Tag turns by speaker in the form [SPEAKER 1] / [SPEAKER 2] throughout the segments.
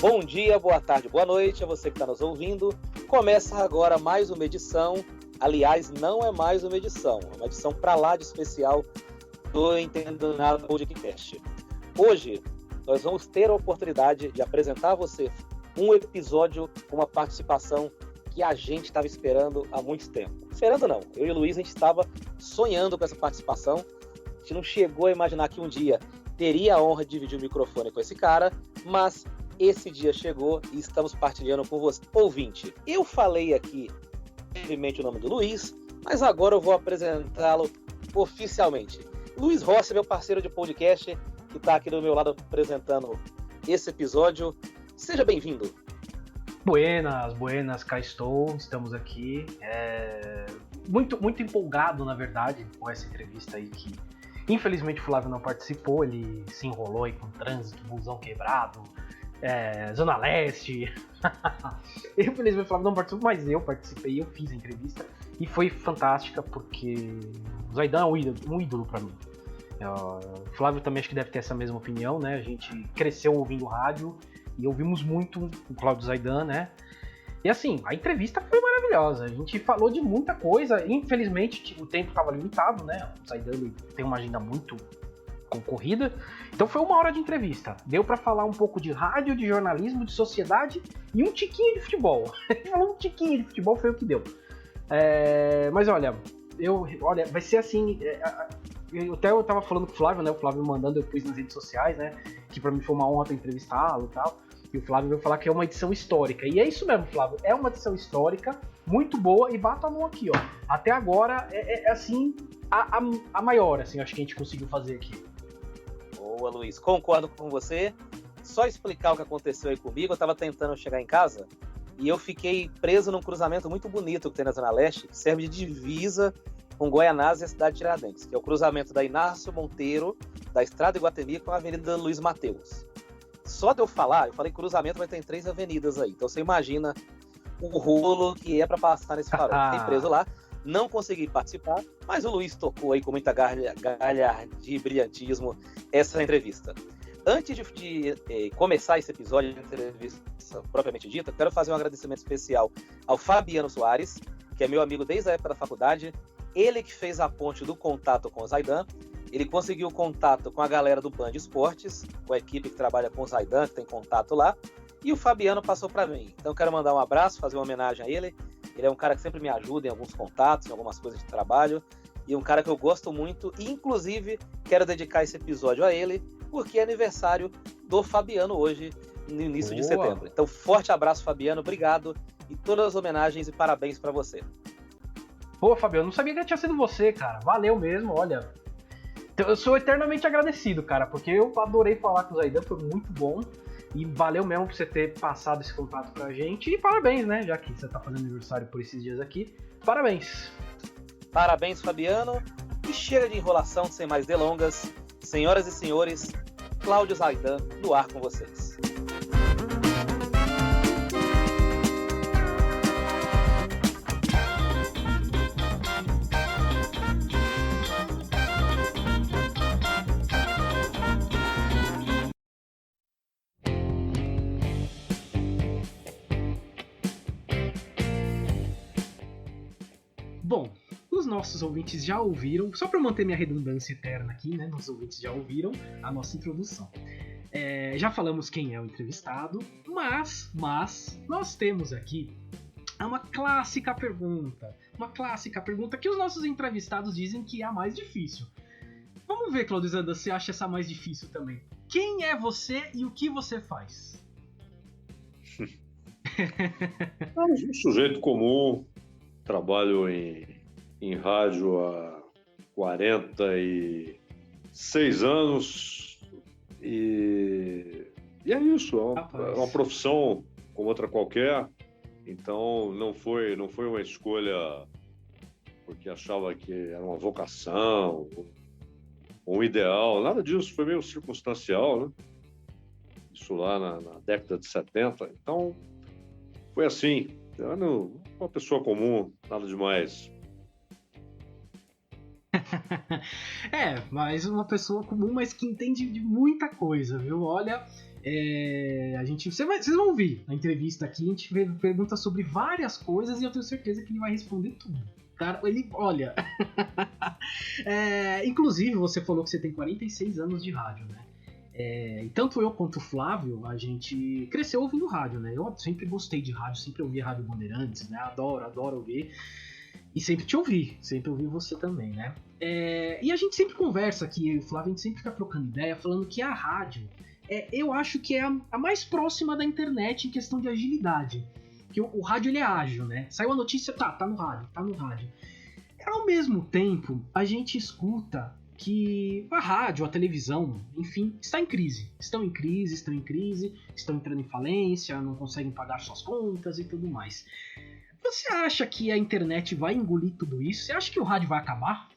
[SPEAKER 1] Bom dia, boa tarde, boa noite a você que está nos ouvindo. Começa agora mais uma edição. Aliás, não é mais uma edição, é uma edição para lá de especial do Entendo Nada Podcast. Hoje nós vamos ter a oportunidade de apresentar a você um episódio com uma participação que a gente estava esperando há muito tempo. Esperando não, eu e o Luiz a gente estava sonhando com essa participação. A gente não chegou a imaginar que um dia teria a honra de dividir o microfone com esse cara, mas esse dia chegou e estamos partilhando com você, ouvinte. Eu falei aqui brevemente o nome do Luiz, mas agora eu vou apresentá-lo oficialmente. Luiz Rossi, meu parceiro de podcast, que está aqui do meu lado apresentando esse episódio. Seja bem-vindo.
[SPEAKER 2] Buenas, cá estou, estamos aqui. Muito empolgado, na verdade, com essa entrevista aí que, infelizmente, o Flávio não participou, ele se enrolou aí com trânsito, busão quebrado, Zona Leste. Infelizmente o Flávio não participou, mas eu participei, eu fiz a entrevista e foi fantástica porque o Zaidan é um ídolo pra mim. O Flávio também acho que deve ter essa mesma opinião, né? A gente cresceu ouvindo rádio e ouvimos muito o Cláudio Zaidan, né? E assim, a entrevista foi maravilhosa, a gente falou de muita coisa, infelizmente o tempo estava limitado, né? O Zaidan tem uma agenda muito concorrida, então foi 1 hora de entrevista, deu pra falar um pouco de rádio, de jornalismo, de sociedade e um tiquinho de futebol. Um tiquinho de futebol foi o que deu. Mas olha, vai ser assim, eu tava falando com o Flávio, né? O Flávio me mandando, eu pus nas redes sociais, né? Que pra mim foi uma honra entrevistá-lo e tal. E o Flávio veio falar que é uma edição histórica. E é isso mesmo, Flávio. É uma edição histórica, muito boa. E bata a mão aqui, ó. Até agora, assim, a maior, assim, acho que a gente conseguiu fazer aqui.
[SPEAKER 1] Boa, Luiz. Concordo com você. Só explicar o que aconteceu aí comigo. Eu tava tentando chegar em casa e eu fiquei preso num cruzamento muito bonito que tem na Zona Leste, que serve de divisa com Goianás e a cidade de Tiradentes, que é o cruzamento da Inácio Monteiro, da Estrada Iguatemi com a Avenida Luiz Mateus. Só de eu falei cruzamento, vai ter 3 avenidas aí. Então você imagina o rolo que é para passar nesse farol. Fiquei preso lá, não consegui participar, mas o Luiz tocou aí com muita galhardia e brilhantismo essa entrevista. Antes de começar esse episódio de entrevista propriamente dita, quero fazer um agradecimento especial ao Fabiano Soares, que é meu amigo desde a época da faculdade. Ele que fez a ponte do contato com o Zaidan. Ele conseguiu contato com a galera do Band Esportes, com a equipe que trabalha com o Zaidan, que tem contato lá, e o Fabiano passou para mim. Então eu quero mandar um abraço, fazer uma homenagem a ele. Ele é um cara que sempre me ajuda em alguns contatos, em algumas coisas de trabalho, e um cara que eu gosto muito, e inclusive quero dedicar esse episódio a ele, porque é aniversário do Fabiano hoje, no início de setembro. Então forte abraço, Fabiano, obrigado, e todas as homenagens e parabéns para você.
[SPEAKER 2] Pô, Fabiano, não sabia que tinha sido você, cara. Valeu mesmo, olha. Eu sou eternamente agradecido, cara, porque eu adorei falar com o Zaidan, foi muito bom. E valeu mesmo por você ter passado esse contato pra gente. E parabéns, né? Já que você tá fazendo aniversário por esses dias aqui. Parabéns.
[SPEAKER 1] Parabéns, Fabiano. E chega de enrolação, sem mais delongas. Senhoras e senhores, Cláudio Zaidan no ar com vocês.
[SPEAKER 2] Bom, os nossos ouvintes já ouviram, só para manter minha redundância eterna aqui, né? Nossos ouvintes já ouviram a nossa introdução. Já falamos quem é o entrevistado, mas nós temos aqui uma clássica pergunta que os nossos entrevistados dizem que é a mais difícil. Vamos ver, Cláudio Zaidan, se acha essa mais difícil também. Quem é você e o que você faz?
[SPEAKER 3] Um sujeito comum. Trabalho em rádio há 46 anos e é isso, é uma profissão como outra qualquer, então não foi uma escolha porque achava que era uma vocação ou um ideal, nada disso, foi meio circunstancial, né? Isso lá na década de 70, então foi assim. Uma pessoa comum, nada demais.
[SPEAKER 2] Mas uma pessoa comum, mas que entende de muita coisa, viu? Olha, Vocês vão ouvir na entrevista aqui, a gente pergunta sobre várias coisas e eu tenho certeza que ele vai responder tudo. Cara, ele, olha... inclusive, você falou que você tem 46 anos de rádio, né? E tanto eu quanto o Flávio, a gente cresceu ouvindo rádio, né? Eu sempre gostei de rádio, sempre ouvi Rádio Bandeirantes, né? Adoro ouvir. E sempre te ouvi, sempre ouvi você também, né? E a gente sempre conversa aqui, o Flávio, a gente sempre fica trocando ideia, falando que a rádio, eu acho que é a mais próxima da internet em questão de agilidade. Que o rádio, ele é ágil, né? Saiu a notícia, tá no rádio. Ao mesmo tempo, a gente escuta que a rádio, a televisão, enfim, estão em crise, estão entrando em falência, não conseguem pagar suas contas e tudo mais. Você acha que a internet vai engolir tudo isso? Você acha que o rádio vai acabar?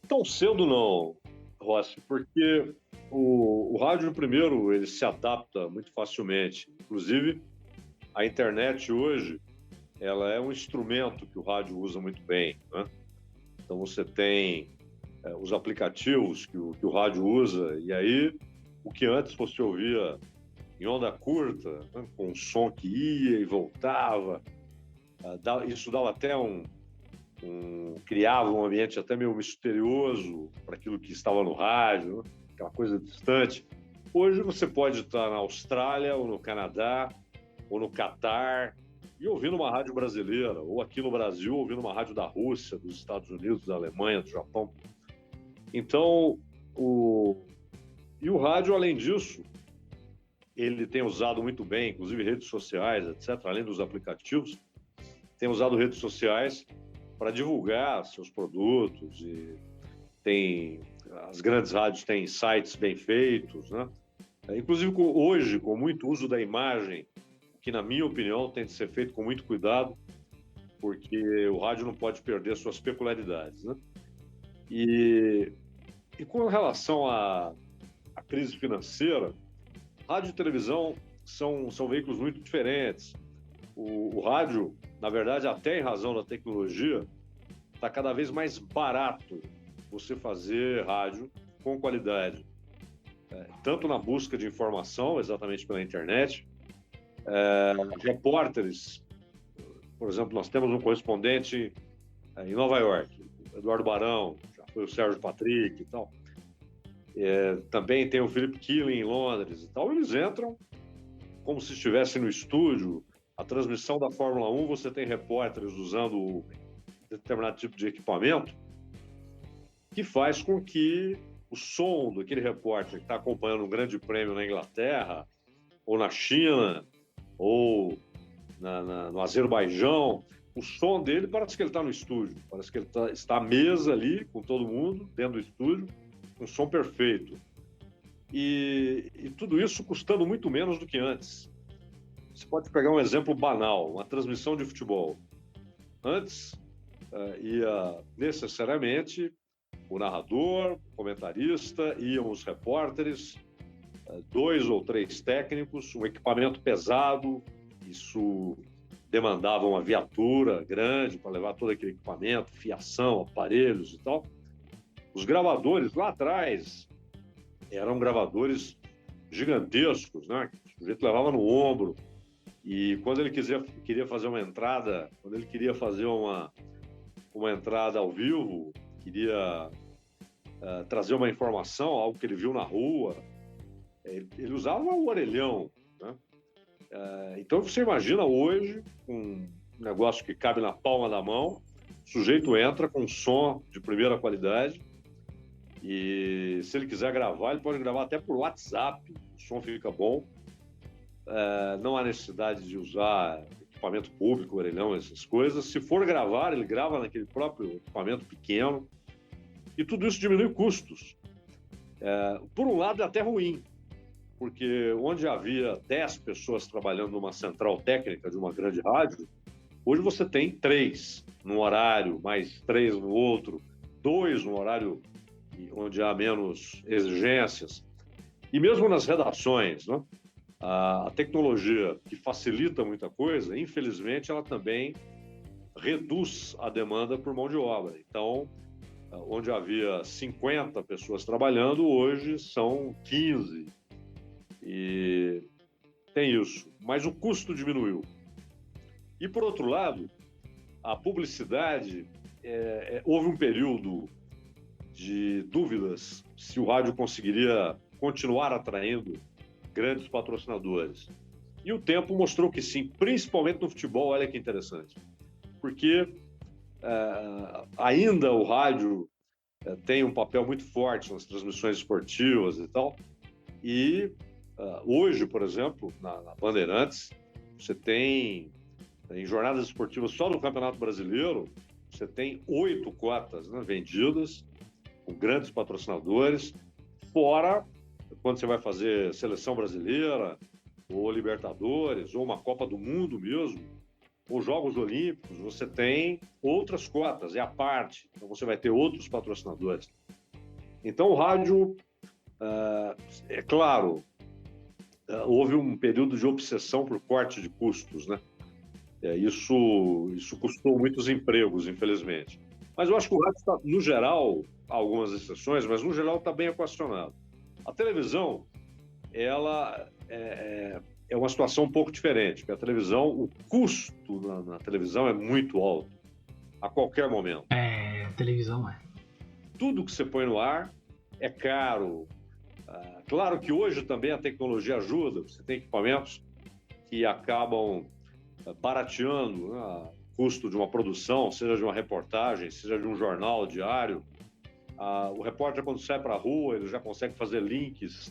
[SPEAKER 3] Tão cedo não, Rossi, porque o rádio, primeiro, ele se adapta muito facilmente. Inclusive, a internet hoje, ela é um instrumento que o rádio usa muito bem, né? Então você tem os aplicativos que o rádio usa, e aí o que antes você ouvia em onda curta, né, com um som que ia e voltava, isso dava até criava um ambiente até meio misterioso para aquilo que estava no rádio, né, aquela coisa distante. Hoje você pode estar na Austrália, ou no Canadá, ou no Catar, e ouvindo uma rádio brasileira, ou aqui no Brasil, ouvindo uma rádio da Rússia, dos Estados Unidos, da Alemanha, do Japão. Então, o rádio, além disso, ele tem usado muito bem, inclusive redes sociais, etc., além dos aplicativos, tem usado redes sociais para divulgar seus produtos, e as grandes rádios têm sites bem feitos, né? Inclusive, hoje, com muito uso da imagem, que, na minha opinião, tem de ser feito com muito cuidado, porque o rádio não pode perder suas peculiaridades, né? E com relação à crise financeira, rádio e televisão são veículos muito diferentes. O rádio, na verdade, até em razão da tecnologia, está cada vez mais barato você fazer rádio com qualidade. Tanto na busca de informação, exatamente pela internet, repórteres, por exemplo, nós temos um correspondente em Nova York, Eduardo Barão, já foi o Sérgio Patrick e tal. Também tem o Philip Keeling em Londres e tal. Eles entram como se estivessem no estúdio. A transmissão da Fórmula 1, você tem repórteres usando determinado tipo de equipamento que faz com que o som daquele repórter que está acompanhando um grande prêmio na Inglaterra, ou na China, ou no Azerbaijão, o som dele parece que ele está no estúdio, parece que ele está à mesa ali com todo mundo, dentro do estúdio, um som perfeito. E tudo isso custando muito menos do que antes. Você pode pegar um exemplo banal, uma transmissão de futebol. Antes, ia necessariamente o narrador, o comentarista, iam os repórteres, 2 ou 3 técnicos, um equipamento pesado, isso demandava uma viatura grande para levar todo aquele equipamento, fiação, aparelhos e tal. Os gravadores lá atrás eram gravadores gigantescos, né? O sujeito levava no ombro, e quando ele queria fazer uma entrada, quando ele queria fazer uma entrada ao vivo, queria trazer uma informação, algo que ele viu na rua, ele usava um orelhão, né? Então você imagina hoje um negócio que cabe na palma da mão, o sujeito entra com som de primeira qualidade, e se ele quiser gravar, ele pode gravar até por WhatsApp, o som fica bom. Não há necessidade de usar equipamento público, orelhão, essas coisas. Se for gravar, ele grava naquele próprio equipamento pequeno, e tudo isso diminui custos. Por um lado é até ruim, porque onde havia 10 pessoas trabalhando numa central técnica de uma grande rádio, hoje você tem 3 num horário, mais 3 no outro, 2 no horário onde há menos exigências. E mesmo nas redações, né? A tecnologia, que facilita muita coisa, infelizmente, ela também reduz a demanda por mão de obra. Então, onde havia 50 pessoas trabalhando, hoje são 15, E tem isso. Mas o custo diminuiu. E, por outro lado, a publicidade, houve um período de dúvidas se o rádio conseguiria continuar atraindo grandes patrocinadores. E o tempo mostrou que sim, principalmente no futebol. Olha que interessante. Porque ainda o rádio tem um papel muito forte nas transmissões esportivas e tal. E hoje, por exemplo, na Bandeirantes, você tem, em jornadas esportivas só no Campeonato Brasileiro, você tem 8 cotas, né, vendidas com grandes patrocinadores, fora quando você vai fazer seleção brasileira, ou Libertadores, ou uma Copa do Mundo mesmo, ou Jogos Olímpicos, você tem outras cotas, é a parte, então você vai ter outros patrocinadores. Então o rádio, é claro, houve um período de obsessão por corte de custos, né? Isso custou muitos empregos, infelizmente. Mas eu acho que o rádio está, no geral, há algumas exceções, mas no geral está bem equacionado. A televisão, ela é uma situação um pouco diferente, porque a televisão, o custo na televisão é muito alto, a qualquer momento.
[SPEAKER 2] A televisão
[SPEAKER 3] Tudo que você põe no ar é caro. Claro que hoje também a tecnologia ajuda, você tem equipamentos que acabam barateando, né, o custo de uma produção, seja de uma reportagem, seja de um jornal diário. O repórter, quando sai para a rua, ele já consegue fazer links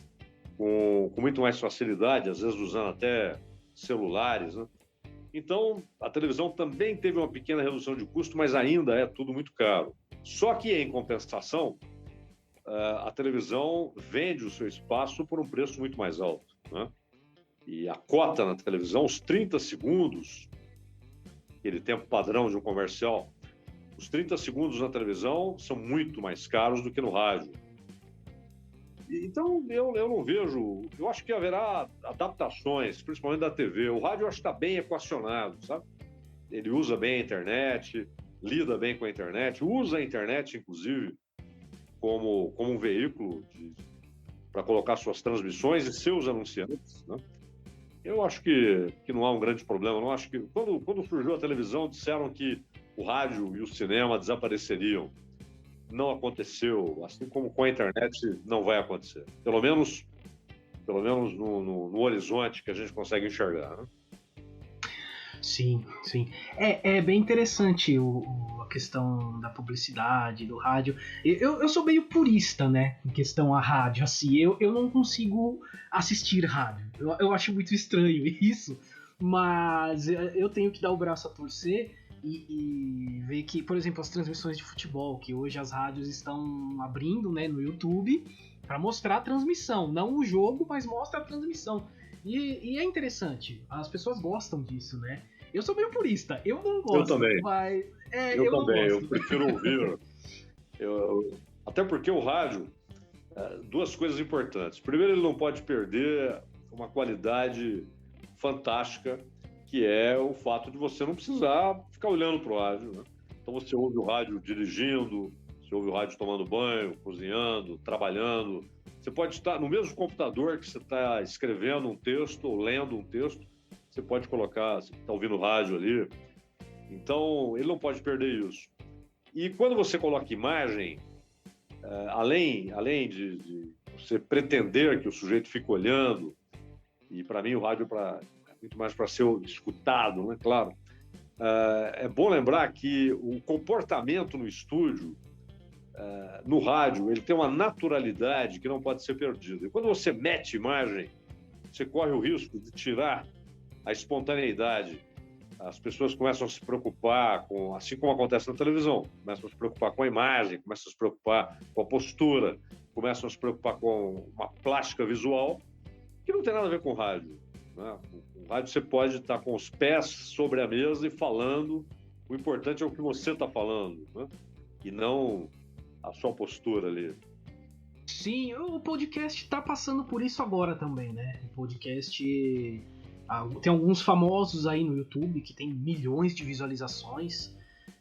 [SPEAKER 3] com muito mais facilidade, às vezes usando até celulares, né? Então, a televisão também teve uma pequena redução de custo, mas ainda é tudo muito caro. Só que, em compensação, a televisão vende o seu espaço por um preço muito mais alto, né? E a cota na televisão, os 30 segundos, aquele tempo padrão de um comercial, os 30 segundos na televisão são muito mais caros do que no rádio. Então, eu não vejo... Eu acho que haverá adaptações, principalmente da TV. O rádio, eu acho que está bem equacionado, sabe? Ele usa bem a internet, lida bem com a internet, usa a internet, inclusive, como um veículo para colocar suas transmissões e seus anunciantes, né? Eu acho que não há um grande problema. Eu não acho que... Quando surgiu a televisão, disseram que o rádio e o cinema desapareceriam. Não aconteceu, assim como com a internet não vai acontecer. Pelo menos no horizonte que a gente consegue enxergar, né?
[SPEAKER 2] Sim. É bem interessante a questão da publicidade, do rádio. Eu sou meio purista, né, em questão a rádio. Assim, eu não consigo assistir rádio. Eu acho muito estranho isso, mas eu tenho que dar o braço a torcer e ver que, por exemplo, as transmissões de futebol, que hoje as rádios estão abrindo, né, no YouTube, para mostrar a transmissão. Não o jogo, mas mostra a transmissão. E é interessante, as pessoas gostam disso, né? Eu sou meio purista, eu não gosto.
[SPEAKER 3] Eu também.
[SPEAKER 2] Mas,
[SPEAKER 3] eu também, eu prefiro ouvir. Até porque o rádio, duas coisas importantes. Primeiro, ele não pode perder uma qualidade fantástica, que é o fato de você não precisar ficar olhando para o rádio, né? Então você ouve o rádio dirigindo, você ouve o rádio tomando banho, cozinhando, trabalhando. Você pode estar no mesmo computador que você está escrevendo um texto ou lendo um texto, você pode colocar, você está ouvindo rádio ali. Então, ele não pode perder isso. E quando você coloca imagem, além de você pretender que o sujeito fique olhando, e para mim o rádio é muito mais para ser escutado, né? Claro. É bom lembrar que o comportamento no estúdio, no rádio, ele tem uma naturalidade que não pode ser perdida. E quando você mete imagem, você corre o risco de tirar a espontaneidade. As pessoas começam a se preocupar com, assim como acontece na televisão, começam a se preocupar com a imagem, começam a se preocupar com a postura, começam a se preocupar com uma plástica visual, que não tem nada a ver com o rádio, né? O rádio você pode estar com os pés sobre a mesa e falando. O importante é o que você está falando, né? E não a sua postura ali.
[SPEAKER 2] Sim, o podcast está passando por isso agora também, né? O podcast... tem alguns famosos aí no YouTube que tem milhões de visualizações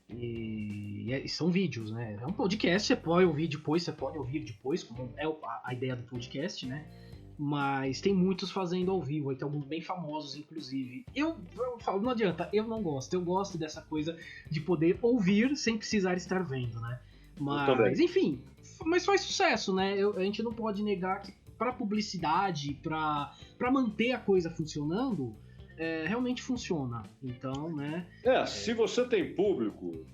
[SPEAKER 2] e são vídeos, né? É um podcast, você pode ouvir depois, como é a ideia do podcast, né? mas tem muitos fazendo ao vivo, tem alguns bem famosos, inclusive. Eu falo, não adianta, eu não gosto. Eu gosto dessa coisa de poder ouvir sem precisar estar vendo, né? Mas, enfim, mas faz sucesso, né? A gente não pode negar que para publicidade, para manter a coisa funcionando, realmente funciona. Então, né?
[SPEAKER 3] Se você tem público,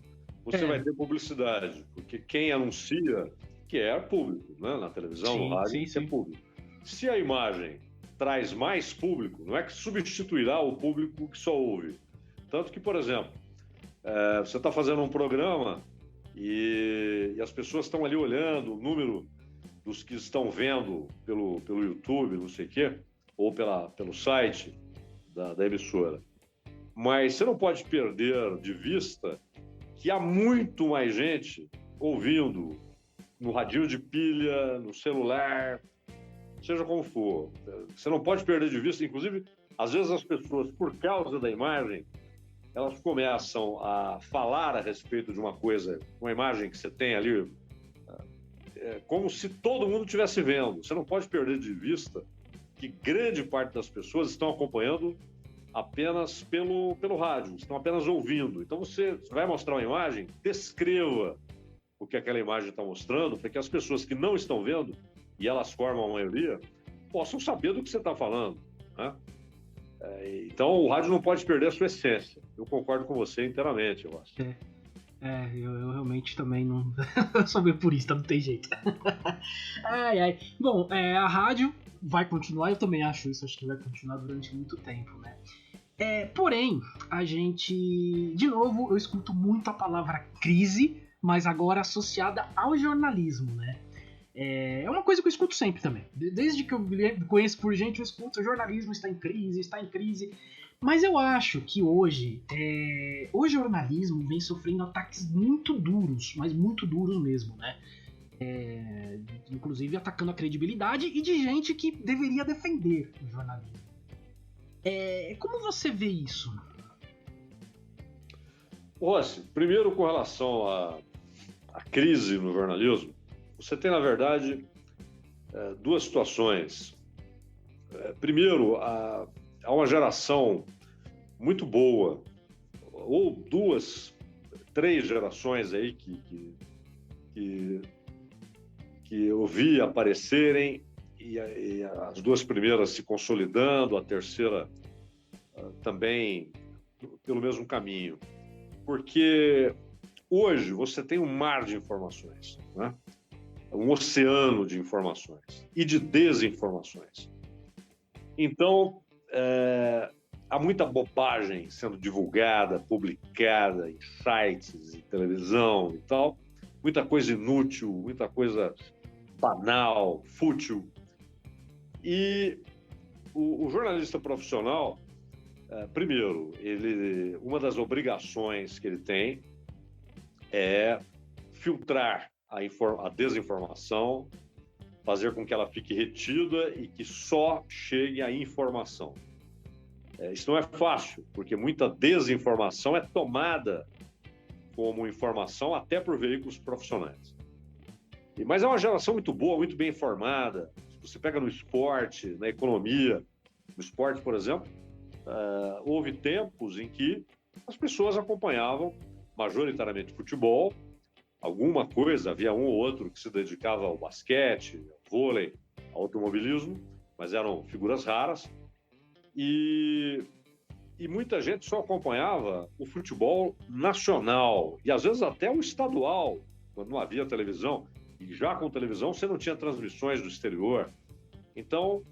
[SPEAKER 3] você vai ter publicidade, porque quem anuncia quer público, né? Na televisão, no rádio, quer público. Se a imagem traz mais público, não é que substituirá o público que só ouve. Tanto que, por exemplo, você está fazendo um programa e as pessoas estão ali olhando o número dos que estão vendo pelo YouTube, não sei o quê, ou pelo site da emissora. Mas você não pode perder de vista que há muito mais gente ouvindo no radinho de pilha, no celular, seja como for. Você não pode perder de vista, inclusive, às vezes as pessoas, por causa da imagem, elas começam a falar a respeito de uma coisa, uma imagem que você tem ali, como se todo mundo estivesse vendo. Você não pode perder de vista que grande parte das pessoas estão acompanhando apenas pelo rádio, estão apenas ouvindo. Então você vai mostrar uma imagem, descreva o que aquela imagem está mostrando, para que as pessoas que não estão vendo, e elas formam a maioria, possam saber do que você está falando, né? Então o rádio não pode perder a sua essência. Eu concordo com você inteiramente, eu acho.
[SPEAKER 2] Eu realmente também não... Eu sou meio purista, não tem jeito. Bom, a rádio vai continuar, eu também acho isso, acho que vai continuar durante muito tempo, né? Porém, a gente... De novo, eu escuto muito a palavra crise, mas agora associada ao jornalismo, né? É uma coisa que eu escuto sempre também. Desde que eu me conheço por gente, eu escuto: o jornalismo está em crise. Mas eu acho que hoje o jornalismo vem sofrendo ataques muito duros, mas muito duros mesmo, né? Inclusive atacando a credibilidade e de gente que deveria defender o jornalismo. Como você vê isso?
[SPEAKER 3] Rossi, primeiro com relação à crise no jornalismo, você tem, na verdade, duas situações. Primeiro, há uma geração muito boa, ou duas, três gerações aí que eu vi aparecerem, e as duas primeiras se consolidando, a terceira também pelo mesmo caminho. Porque hoje você tem um mar de informações, né? Um oceano de informações e de desinformações. Então, há muita bobagem sendo divulgada, publicada em sites, em televisão e tal. Muita coisa inútil, muita coisa banal, fútil. E o jornalista profissional, primeiro, uma das obrigações que ele tem é filtrar a desinformação, fazer com que ela fique retida e que só chegue a informação. Isso não é fácil, porque muita desinformação é tomada como informação até por veículos profissionais. Mas é uma geração muito boa, muito bem informada. Se você pega no esporte, na economia, no esporte, por exemplo, houve tempos em que as pessoas acompanhavam majoritariamente futebol, alguma coisa, havia um ou outro que se dedicava ao basquete, ao vôlei, ao automobilismo, mas eram figuras raras. E muita gente só acompanhava o futebol nacional, e às vezes até o estadual, quando não havia televisão. E já com televisão você não tinha transmissões do exterior. Então,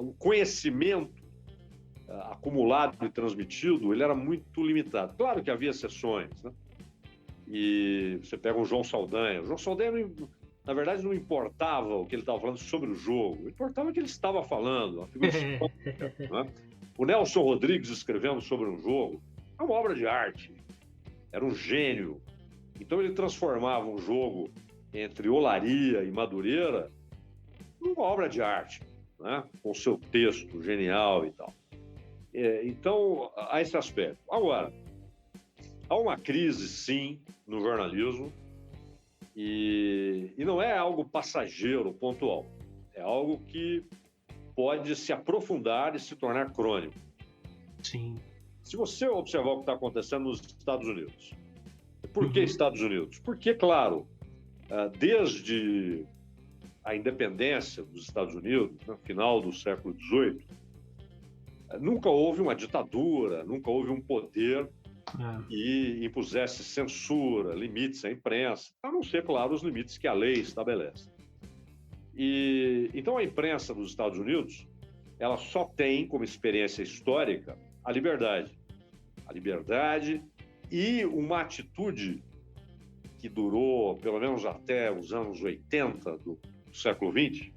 [SPEAKER 3] o conhecimento acumulado e transmitido, ele era muito limitado. Claro que havia exceções, né? E você pega o João Saldanha. O João Saldanha, na verdade, não importava o que ele estava falando sobre o jogo. Importava o que ele estava falando. Uma figura histórica, né? O Nelson Rodrigues escrevendo sobre um jogo é uma obra de arte. Era um gênio. Então ele transformava um jogo entre Olaria e Madureira numa obra de arte, né? Com seu texto genial e tal. Então, há esse aspecto. Agora, há uma crise, sim, no jornalismo, e não é algo passageiro, pontual. É algo que pode se aprofundar e se tornar crônico.
[SPEAKER 2] Sim.
[SPEAKER 3] Se você observar o que está acontecendo nos Estados Unidos, por que Estados Unidos? Porque, claro, desde a independência dos Estados Unidos, no final do século XVIII, nunca houve uma ditadura, nunca houve um poder que impusesse censura, limites à imprensa, a não ser, claro, os limites que a lei estabelece. Então, a imprensa dos Estados Unidos, ela só tem como experiência histórica a liberdade. A liberdade e uma atitude que durou pelo menos até os anos 80 do século XX,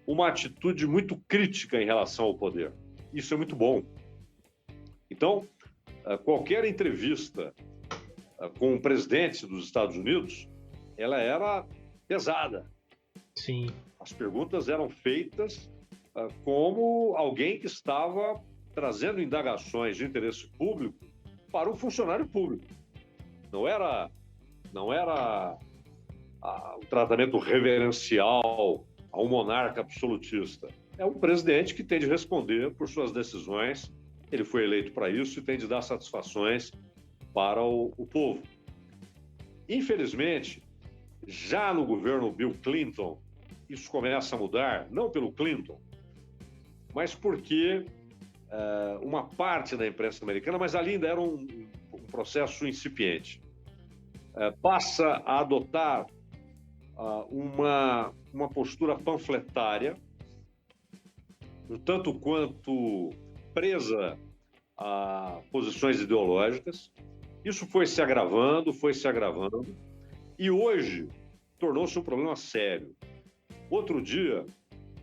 [SPEAKER 3] uma atitude muito crítica em relação ao poder. Isso é muito bom. Então, qualquer entrevista com o presidente dos Estados Unidos, ela era pesada.
[SPEAKER 2] Sim.
[SPEAKER 3] As perguntas eram feitas como alguém que estava trazendo indagações de interesse público para um funcionário público. Não era o tratamento reverencial a um monarca absolutista. É um presidente que tem de responder por suas decisões. Ele foi eleito para isso e tem de dar satisfações para o povo. Infelizmente, já no governo Bill Clinton, isso começa a mudar, não pelo Clinton, mas porque uma parte da imprensa americana, mas ali ainda era um processo incipiente, passa a adotar uma postura panfletária, um tanto quanto presa a posições ideológicas. Isso foi se agravando, e hoje tornou-se um problema sério. Outro dia,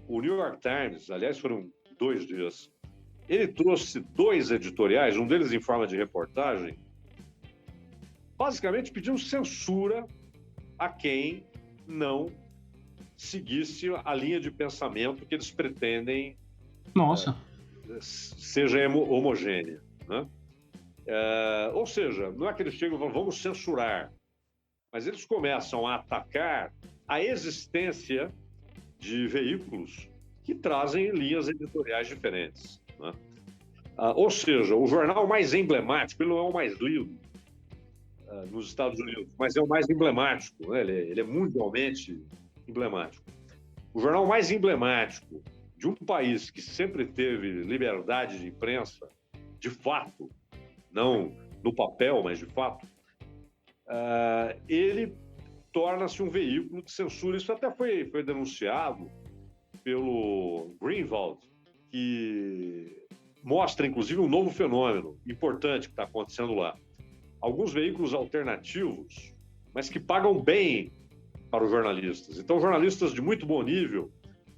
[SPEAKER 3] o New York Times, aliás, foram 2 dias, ele trouxe 2 editoriais, um deles em forma de reportagem, basicamente pedindo censura a quem não seguisse a linha de pensamento que eles pretendem seja homogênea, né? Ou seja, não é que eles chegam e falam, vamos censurar, mas eles começam a atacar a existência de veículos que trazem linhas editoriais diferentes, né? Ou seja, o jornal mais emblemático, ele não é o mais lido nos Estados Unidos, mas é o mais emblemático, né? Ele é mundialmente emblemático. O jornal mais emblemático de um país que sempre teve liberdade de imprensa, de fato, não no papel, mas de fato, ele torna-se um veículo de censura. Isso até foi denunciado pelo Greenwald, que mostra, inclusive, um novo fenômeno importante que está acontecendo lá. Alguns veículos alternativos, mas que pagam bem para os jornalistas. Então, jornalistas de muito bom nível,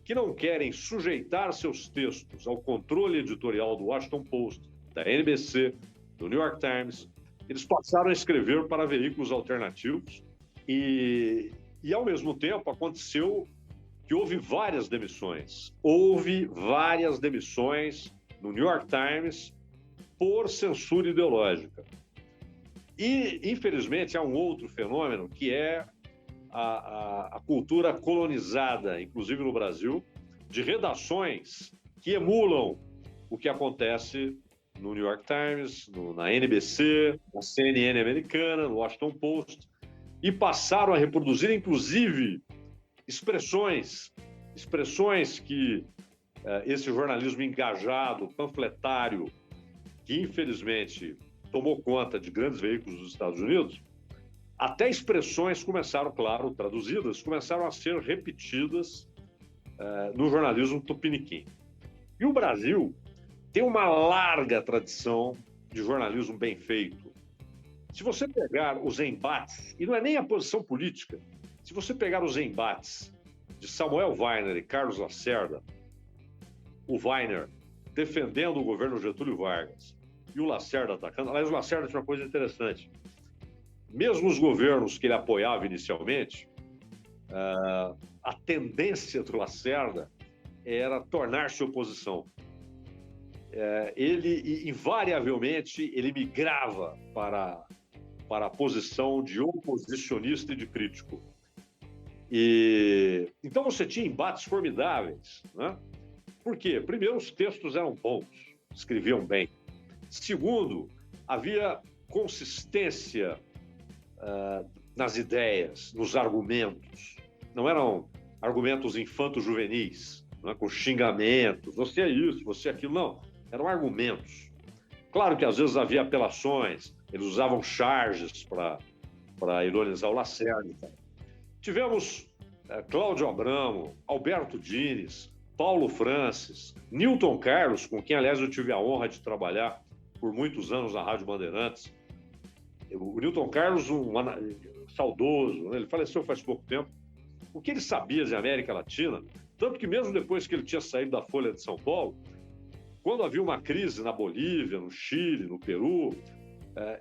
[SPEAKER 3] que não querem sujeitar seus textos ao controle editorial do Washington Post, da NBC, do New York Times, eles passaram a escrever para veículos alternativos e ao mesmo tempo, aconteceu que houve várias demissões. Houve várias demissões no New York Times por censura ideológica. E, infelizmente, há um outro fenômeno que é a cultura colonizada, inclusive no Brasil, de redações que emulam o que acontece no New York Times, na NBC, na CNN americana, no Washington Post, e passaram a reproduzir, inclusive, expressões que esse jornalismo engajado, panfletário, que infelizmente tomou conta de grandes veículos dos Estados Unidos, até expressões começaram, claro, traduzidas, começaram a ser repetidas no jornalismo tupiniquim. E o Brasil tem uma larga tradição de jornalismo bem feito. Se você pegar os embates, e não é nem a posição política, se você pegar os embates de Samuel Weiner e Carlos Lacerda, o Weiner defendendo o governo Getúlio Vargas e o Lacerda atacando. Aliás, o Lacerda tinha uma coisa interessante. Mesmo os governos que ele apoiava inicialmente, a tendência do Lacerda era tornar-se oposição. Ele, invariavelmente, ele migrava para a posição de oposicionista e de crítico. Então você tinha embates formidáveis, né? Por quê? Primeiro, os textos eram bons, escreviam bem. Segundo, havia consistência nas ideias, nos argumentos. Não eram argumentos infanto-juvenis, não é? Com xingamentos, você é isso, você é aquilo. Não, eram argumentos. Claro que às vezes havia apelações, eles usavam charges para ironizar o Lacerda. Tivemos Cláudio Abramo, Alberto Dines, Paulo Francis, Newton Carlos, com quem, aliás, eu tive a honra de trabalhar por muitos anos na Rádio Bandeirantes. O Newton Carlos, um saudoso, né? Ele faleceu faz pouco tempo. O que ele sabia de América Latina, tanto que mesmo depois que ele tinha saído da Folha de São Paulo, quando havia uma crise na Bolívia, no Chile, no Peru,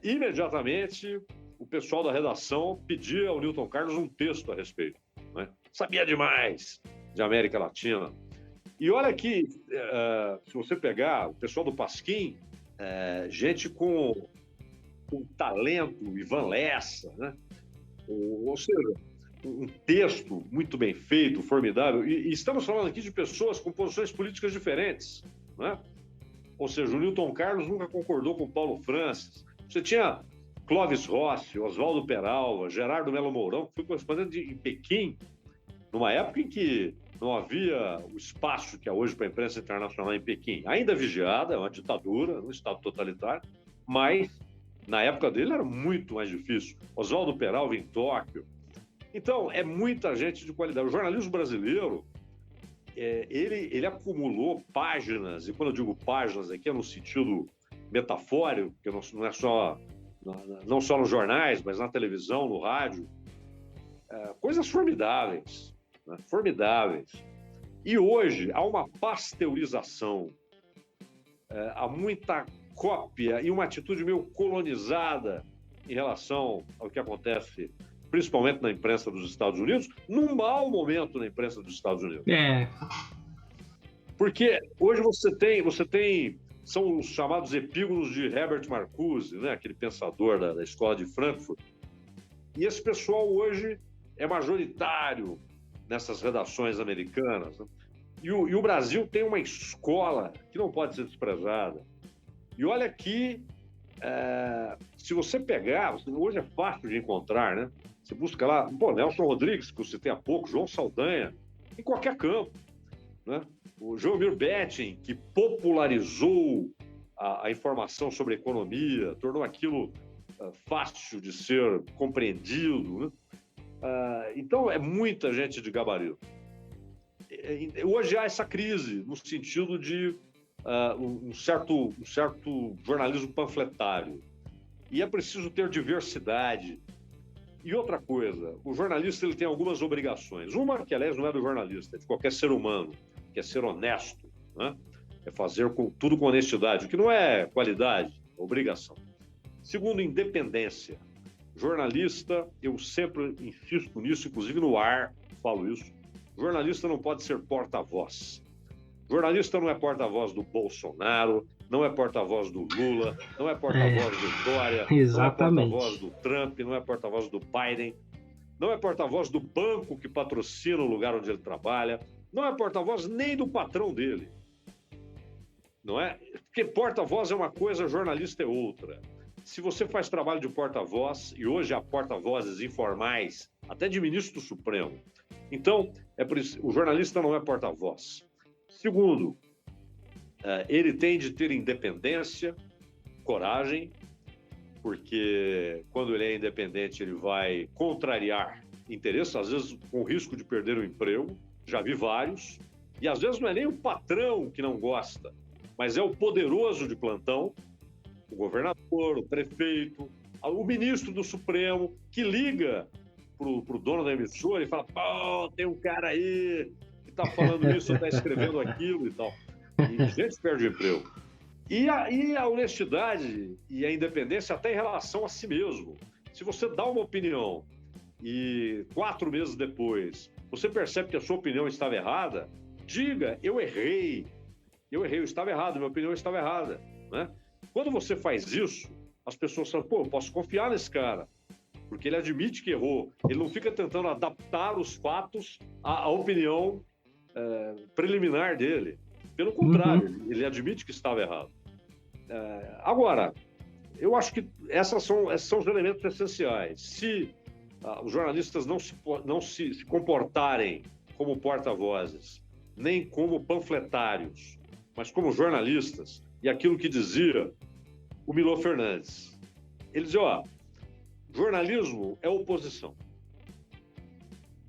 [SPEAKER 3] imediatamente o pessoal da redação pedia ao Newton Carlos um texto a respeito, né? Sabia demais de América Latina. E olha que, se você pegar o pessoal do Pasquim, gente com talento, Ivan Lessa, né? Ou seja, um texto muito bem feito, formidável. E estamos falando aqui de pessoas com posições políticas diferentes, né? Ou seja, o Newton Carlos nunca concordou com o Paulo Francis. Você tinha Clóvis Rossi, Oswaldo Peralva, Gerardo Melo Mourão, que foi correspondente em Pequim, numa época em que não havia o espaço que há hoje para a imprensa internacional em Pequim. Ainda vigiada, é uma ditadura, um estado totalitário, mas na época dele era muito mais difícil. Oswaldo Peralva em Tóquio. Então, é muita gente de qualidade. O jornalismo brasileiro, ele acumulou páginas, e quando eu digo páginas aqui é no sentido metafórico, que não é só, não só nos jornais, mas na televisão, no rádio, coisas formidáveis, né? Formidáveis. E hoje há uma pasteurização, há muita cópia e uma atitude meio colonizada em relação ao que acontece principalmente na imprensa dos Estados Unidos, num mau momento na imprensa dos Estados Unidos. Porque hoje você tem são os chamados epígonos de Herbert Marcuse, né, aquele pensador da escola de Frankfurt. E esse pessoal hoje é majoritário nessas redações americanas, né? E o Brasil tem uma escola que não pode ser desprezada. E olha aqui, se você pegar, hoje é fácil de encontrar, né? Você busca lá, Nelson Rodrigues, que eu citei há pouco, João Saldanha, em qualquer campo, né? O Joelmir Betting, que popularizou a informação sobre economia, tornou aquilo fácil de ser compreendido, né? Então, é muita gente de gabarito. Hoje há essa crise, no sentido de um certo jornalismo panfletário. E é preciso ter diversidade. E outra coisa, o jornalista ele tem algumas obrigações. Uma, que aliás não é do jornalista, é de qualquer ser humano, que é ser honesto, né? É fazer tudo com honestidade, o que não é qualidade, é obrigação. Segundo, independência. Jornalista, eu sempre insisto nisso, inclusive no ar, falo isso, jornalista não pode ser porta-voz. Jornalista não é porta-voz do Bolsonaro, não é porta-voz do Lula, não é porta-voz do Dória,
[SPEAKER 2] exatamente.
[SPEAKER 3] Não é porta-voz do Trump, não é porta-voz do Biden, não é porta-voz do banco que patrocina o lugar onde ele trabalha, não é porta-voz nem do patrão dele. Não é? Porque porta-voz é uma coisa, jornalista é outra. Se você faz trabalho de porta-voz, e hoje há porta-vozes informais, até de ministro do Supremo, então o jornalista não é porta-voz. Segundo, ele tem de ter independência, coragem, porque quando ele é independente ele vai contrariar interesses, às vezes com risco de perder o emprego, já vi vários, e às vezes não é nem o patrão que não gosta, mas é o poderoso de plantão, o governador, o prefeito, o ministro do Supremo, que liga pro dono da emissora e fala, tem um cara aí que tá falando isso, tá escrevendo aquilo e tal. E a gente perde o emprego. E a honestidade e a independência até em relação a si mesmo. Se você dá uma opinião e 4 meses depois você percebe que a sua opinião estava errada, diga, eu errei, eu estava errado, minha opinião estava errada, né? Quando você faz isso, as pessoas falam, eu posso confiar nesse cara. porque ele admite que errou. Ele não fica tentando adaptar os fatos à opinião preliminar dele. Pelo contrário, ele admite que estava errado. Agora, eu acho que esses são os elementos essenciais. Se os jornalistas não se comportarem como porta-vozes, nem como panfletários, mas como jornalistas, e aquilo que dizia o Milor Fernandes. Ele dizia, jornalismo é oposição.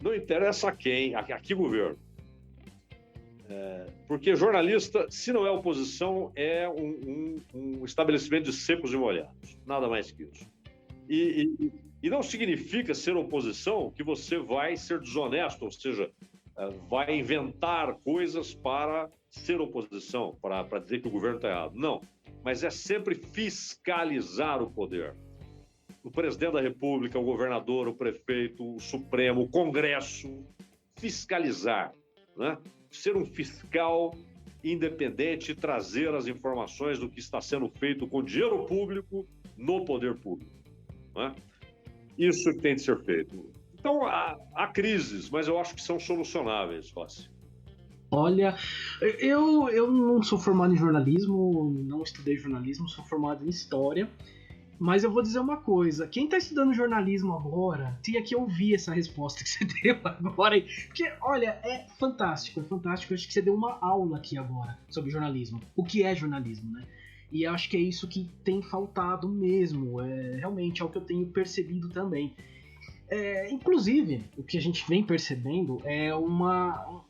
[SPEAKER 3] Não interessa a quem, a que governo. Porque jornalista, se não é oposição, é um estabelecimento de secos e molhados. Nada mais que isso. E não significa ser oposição que você vai ser desonesto, ou seja, vai inventar coisas para ser oposição, para dizer que o governo está errado. Não, mas é sempre fiscalizar o poder. O presidente da República, o governador, o prefeito, o Supremo, o Congresso, fiscalizar, né? Ser um fiscal independente e trazer as informações do que está sendo feito com dinheiro público no poder público, né? Isso que tem de ser feito. Então, há crises, mas eu acho que são solucionáveis, Rossi.
[SPEAKER 2] Olha, eu não sou formado em jornalismo, não estudei jornalismo, sou formado em história, mas eu vou dizer uma coisa, quem está estudando jornalismo agora tinha que ouvir essa resposta que você deu agora, porque, olha, é fantástico, acho que você deu uma aula aqui agora sobre jornalismo, o que é jornalismo, né? E acho que é isso que tem faltado mesmo, realmente é o que eu tenho percebido também. Inclusive, o que a gente vem percebendo é um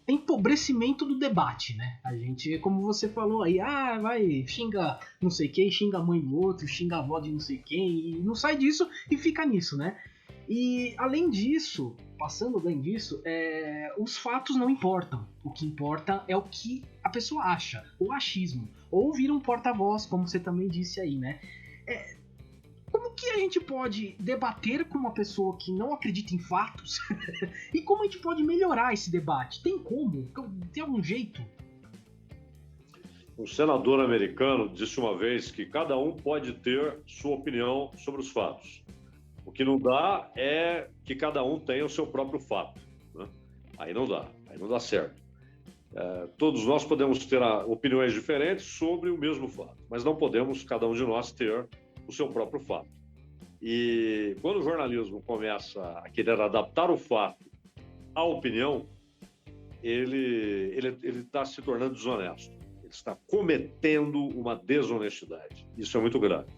[SPEAKER 2] empobrecimento do debate, né? A gente, como você falou aí, vai, xinga não sei quem, xinga a mãe do outro, xinga a avó de não sei quem, e não sai disso e fica nisso, né? E além disso, passando além disso, os fatos não importam. O que importa é o que a pessoa acha, o achismo. Ou vira um porta-voz, como você também disse aí, né? Como que a gente pode debater com uma pessoa que não acredita em fatos? E como a gente pode melhorar esse debate? Tem como? Tem algum jeito?
[SPEAKER 3] Um senador americano disse uma vez que cada um pode ter sua opinião sobre os fatos. O que não dá é que cada um tenha o seu próprio fato, né? Aí não dá certo. Todos nós podemos ter opiniões diferentes sobre o mesmo fato, mas não podemos, cada um de nós, ter o seu próprio fato. E quando o jornalismo começa a querer adaptar o fato à opinião, ele está se tornando desonesto. Ele está cometendo uma desonestidade. Isso é muito grave.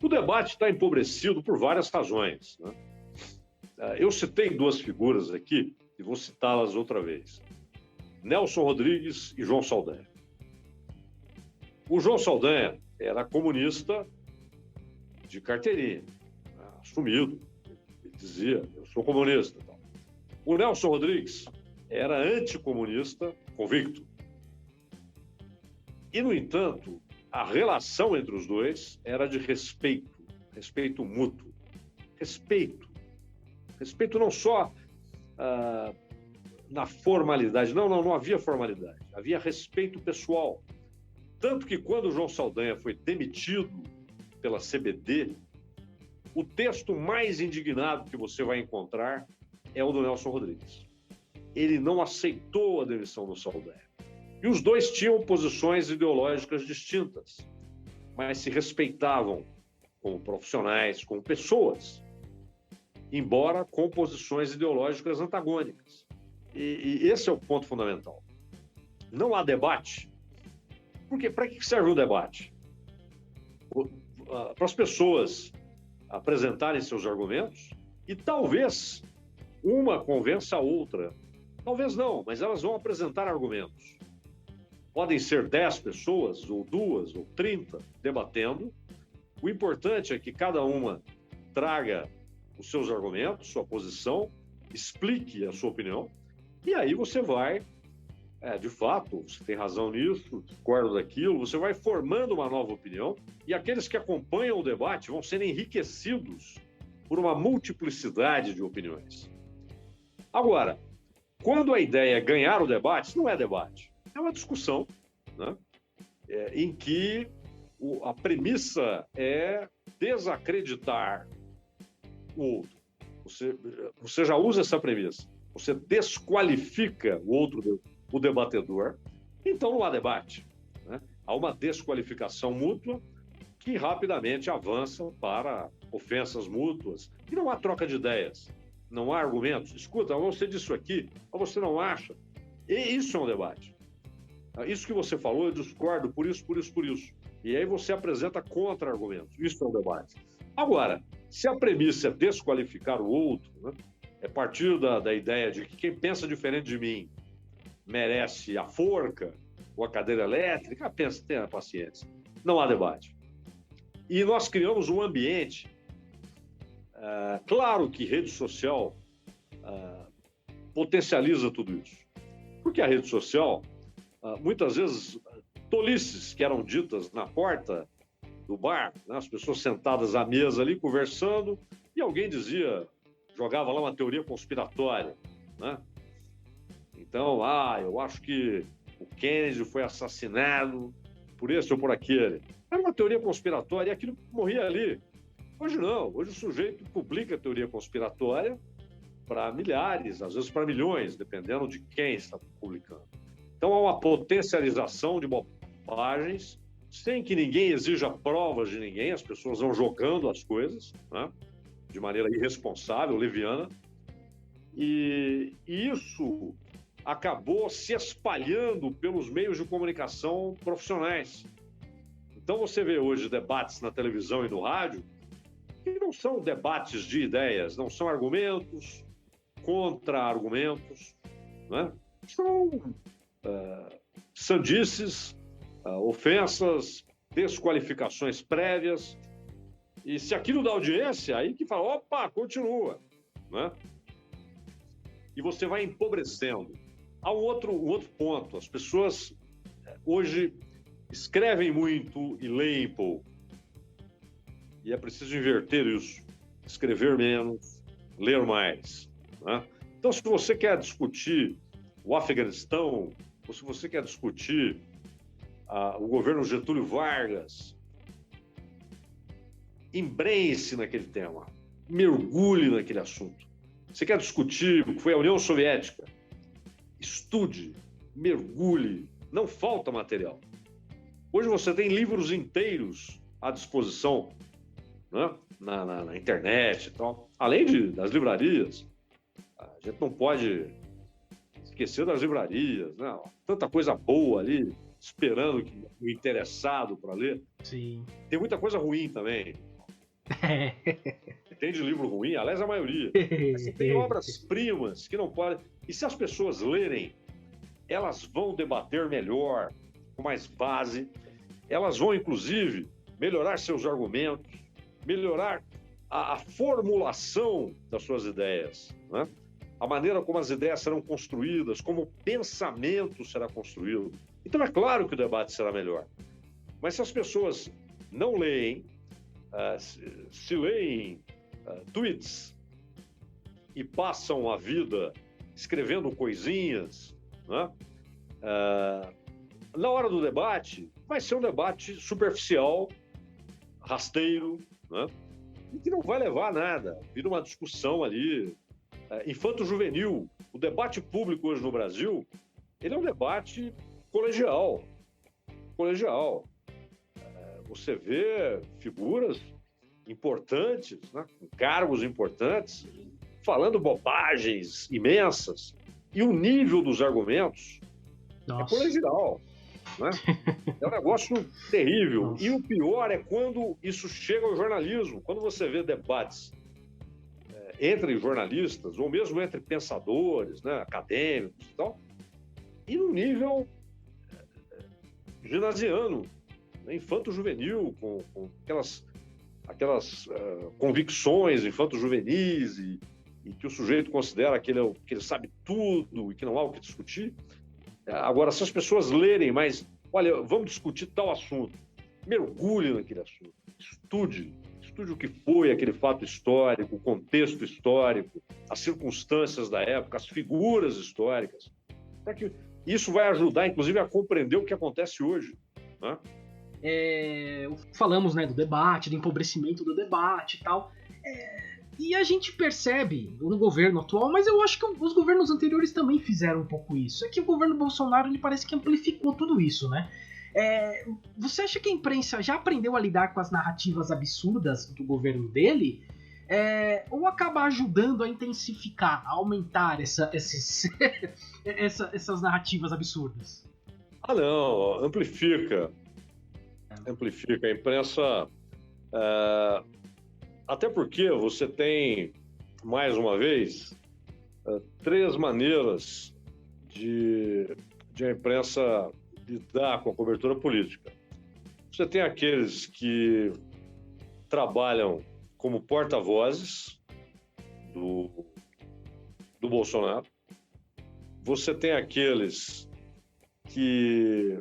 [SPEAKER 3] O debate está empobrecido por várias razões, né? Eu citei duas figuras aqui e vou citá-las outra vez. Nelson Rodrigues e João Saldanha. O João Saldanha era comunista de carteirinha, assumido. Ele dizia, eu sou comunista. O Nelson Rodrigues era anticomunista convicto. E, no entanto, a relação entre os dois era de respeito mútuo. Respeito não só na formalidade, não havia formalidade, havia respeito pessoal. Tanto que quando o João Saldanha foi demitido pela CBD, o texto mais indignado que você vai encontrar é o do Nelson Rodrigues. Ele não aceitou a demissão do Saldanha. E os dois tinham posições ideológicas distintas, mas se respeitavam como profissionais, como pessoas, embora com posições ideológicas antagônicas. E esse é o ponto fundamental. Não há debate. Porque para que serve o debate? Para as pessoas apresentarem seus argumentos e talvez uma convença a outra. Talvez não, mas elas vão apresentar argumentos. Podem ser 10 pessoas, ou 2, ou 30, debatendo. O importante é que cada uma traga os seus argumentos, sua posição, explique a sua opinião, e aí você vai, de fato, você tem razão nisso, discordo daquilo, você vai formando uma nova opinião, e aqueles que acompanham o debate vão ser enriquecidos por uma multiplicidade de opiniões. Agora, quando a ideia é ganhar o debate, isso não é debate, é uma discussão, né? Em que a premissa é desacreditar o outro. Você já usa essa premissa. Você desqualifica o debatedor, então não há debate, né? Há uma desqualificação mútua que rapidamente avança para ofensas mútuas. E não há troca de ideias, não há argumentos. Escuta, você disse isso aqui, mas você não acha. E isso é um debate. Isso que você falou, eu discordo por isso. E aí você apresenta contra-argumentos. Isso é um debate. Agora, se a premissa é desqualificar o outro, né, é partir da ideia de que quem pensa diferente de mim merece a forca ou a cadeira elétrica, tenha paciência. Não há debate. E nós criamos um ambiente, claro que rede social potencializa tudo isso. Porque a rede social, muitas vezes, tolices que eram ditas na porta do bar, né, as pessoas sentadas à mesa ali, conversando, e alguém jogava lá uma teoria conspiratória, né? Então, eu acho que o Kennedy foi assassinado por esse ou por aquele. Era uma teoria conspiratória e aquilo morria ali. Hoje não. Hoje o sujeito publica a teoria conspiratória para milhares, às vezes para milhões, dependendo de quem está publicando. Então, há uma potencialização de bobagens, sem que ninguém exija provas de ninguém, as pessoas vão jogando as coisas, né, de maneira irresponsável, leviana, e isso acabou se espalhando pelos meios de comunicação profissionais. Então você vê hoje debates na televisão e no rádio que não são debates de ideias, não são argumentos, contra-argumentos, né? São sandices, ofensas, desqualificações prévias. E se aquilo dá audiência, aí que fala, opa, continua, né? E você vai empobrecendo. Há um outro ponto. As pessoas hoje escrevem muito e leem pouco. E é preciso inverter isso. Escrever menos, ler mais, né? Então, se você quer discutir o Afeganistão, ou se você quer discutir o governo Getúlio Vargas, embrenhe-se naquele tema, mergulhe naquele assunto. Você quer discutir o que foi a União Soviética? Estude, mergulhe, não falta material. Hoje você tem livros inteiros à disposição, né, na internet e tal, além das livrarias. A gente não pode esquecer das livrarias, né? Tanta coisa boa ali, esperando o interessado para ler.
[SPEAKER 2] Sim.
[SPEAKER 3] Tem muita coisa ruim também. Tem de livro ruim, aliás, a maioria. Mas você tem obras-primas que não podem... E se as pessoas lerem, elas vão debater melhor, com mais base. Elas vão, inclusive, melhorar seus argumentos, melhorar a formulação das suas ideias, né? A maneira como as ideias serão construídas, como o pensamento será construído. Então, é claro que o debate será melhor. Mas se as pessoas não leem, se leem tweets e passam a vida escrevendo coisinhas, né, na hora do debate, vai ser um debate superficial, rasteiro, né, e que não vai levar a nada. Vira uma discussão ali, infanto-juvenil. O debate público hoje no Brasil, ele é um debate colegial. Você vê figuras importantes, né, com cargos importantes, falando bobagens imensas, e o nível dos argumentos é colegial, né? É um negócio terrível. Nossa. E o pior é quando isso chega ao jornalismo. Quando você vê debates entre jornalistas, ou mesmo entre pensadores, né, acadêmicos e tal, e no nível ginasiano, né, infanto-juvenil, com aquelas convicções infanto-juvenis e que o sujeito considera que ele sabe tudo e que não há o que discutir. Agora, se as pessoas lerem, mas, olha, vamos discutir tal assunto, mergulhe naquele assunto, estude o que foi aquele fato histórico, o contexto histórico, as circunstâncias da época, as figuras históricas, para que isso vai ajudar, inclusive, a compreender o que acontece hoje, né?
[SPEAKER 2] Falamos, né, do debate, do empobrecimento do debate e tal. E a gente percebe no governo atual, mas eu acho que os governos anteriores também fizeram um pouco isso. É que o governo Bolsonaro, ele parece que amplificou tudo isso, né? Você acha que a imprensa já aprendeu a lidar com as narrativas absurdas do governo dele? Ou acaba ajudando a intensificar, a aumentar essas narrativas absurdas?
[SPEAKER 3] Não, amplifica. Amplifica. A imprensa... até porque você tem, mais uma vez, 3 maneiras de a imprensa lidar com a cobertura política. Você tem aqueles que trabalham como porta-vozes do Bolsonaro. Você tem aqueles que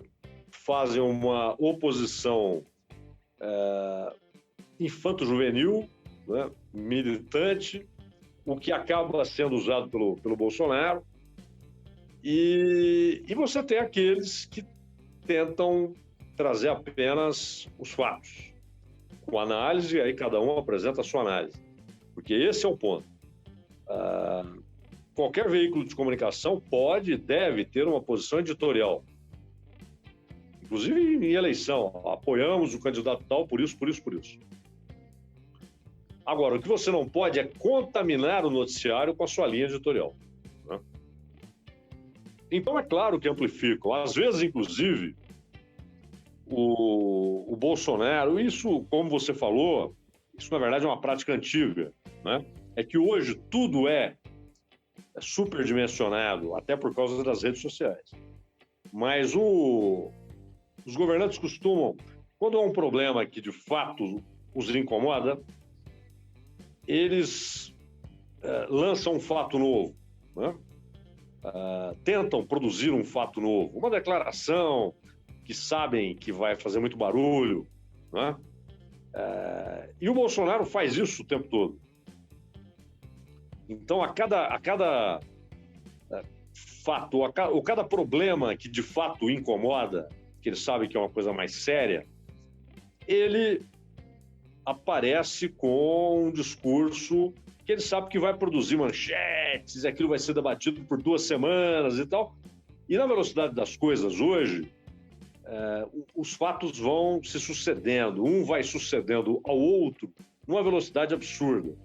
[SPEAKER 3] fazem uma oposição infanto-juvenil, né, militante, o que acaba sendo usado pelo Bolsonaro. E você tem aqueles que tentam trazer apenas os fatos, com análise, e aí cada um apresenta a sua análise. Porque esse é o ponto. Qualquer veículo de comunicação pode e deve ter uma posição editorial. Inclusive em eleição, apoiamos o candidato tal por isso, por isso, por isso. Agora, o que você não pode é contaminar o noticiário com a sua linha editorial, né? Então, é claro que amplificam. Às vezes, inclusive, o Bolsonaro, isso, como você falou, isso, na verdade, é uma prática antiga, né? É que hoje tudo é superdimensionado, até por causa das redes sociais. Mas os governantes costumam, quando há um problema que, de fato, os incomoda, eles lançam um fato novo, né? Tentam produzir um fato novo, uma declaração que sabem que vai fazer muito barulho, né? E o Bolsonaro faz isso o tempo todo. Então, a cada fato, ou cada problema que de fato incomoda, que ele sabe que é uma coisa mais séria, ele aparece com um discurso que ele sabe que vai produzir manchetes, aquilo vai ser debatido por 2 semanas e tal. E na velocidade das coisas hoje, os fatos vão se sucedendo, um vai sucedendo ao outro numa velocidade absurda.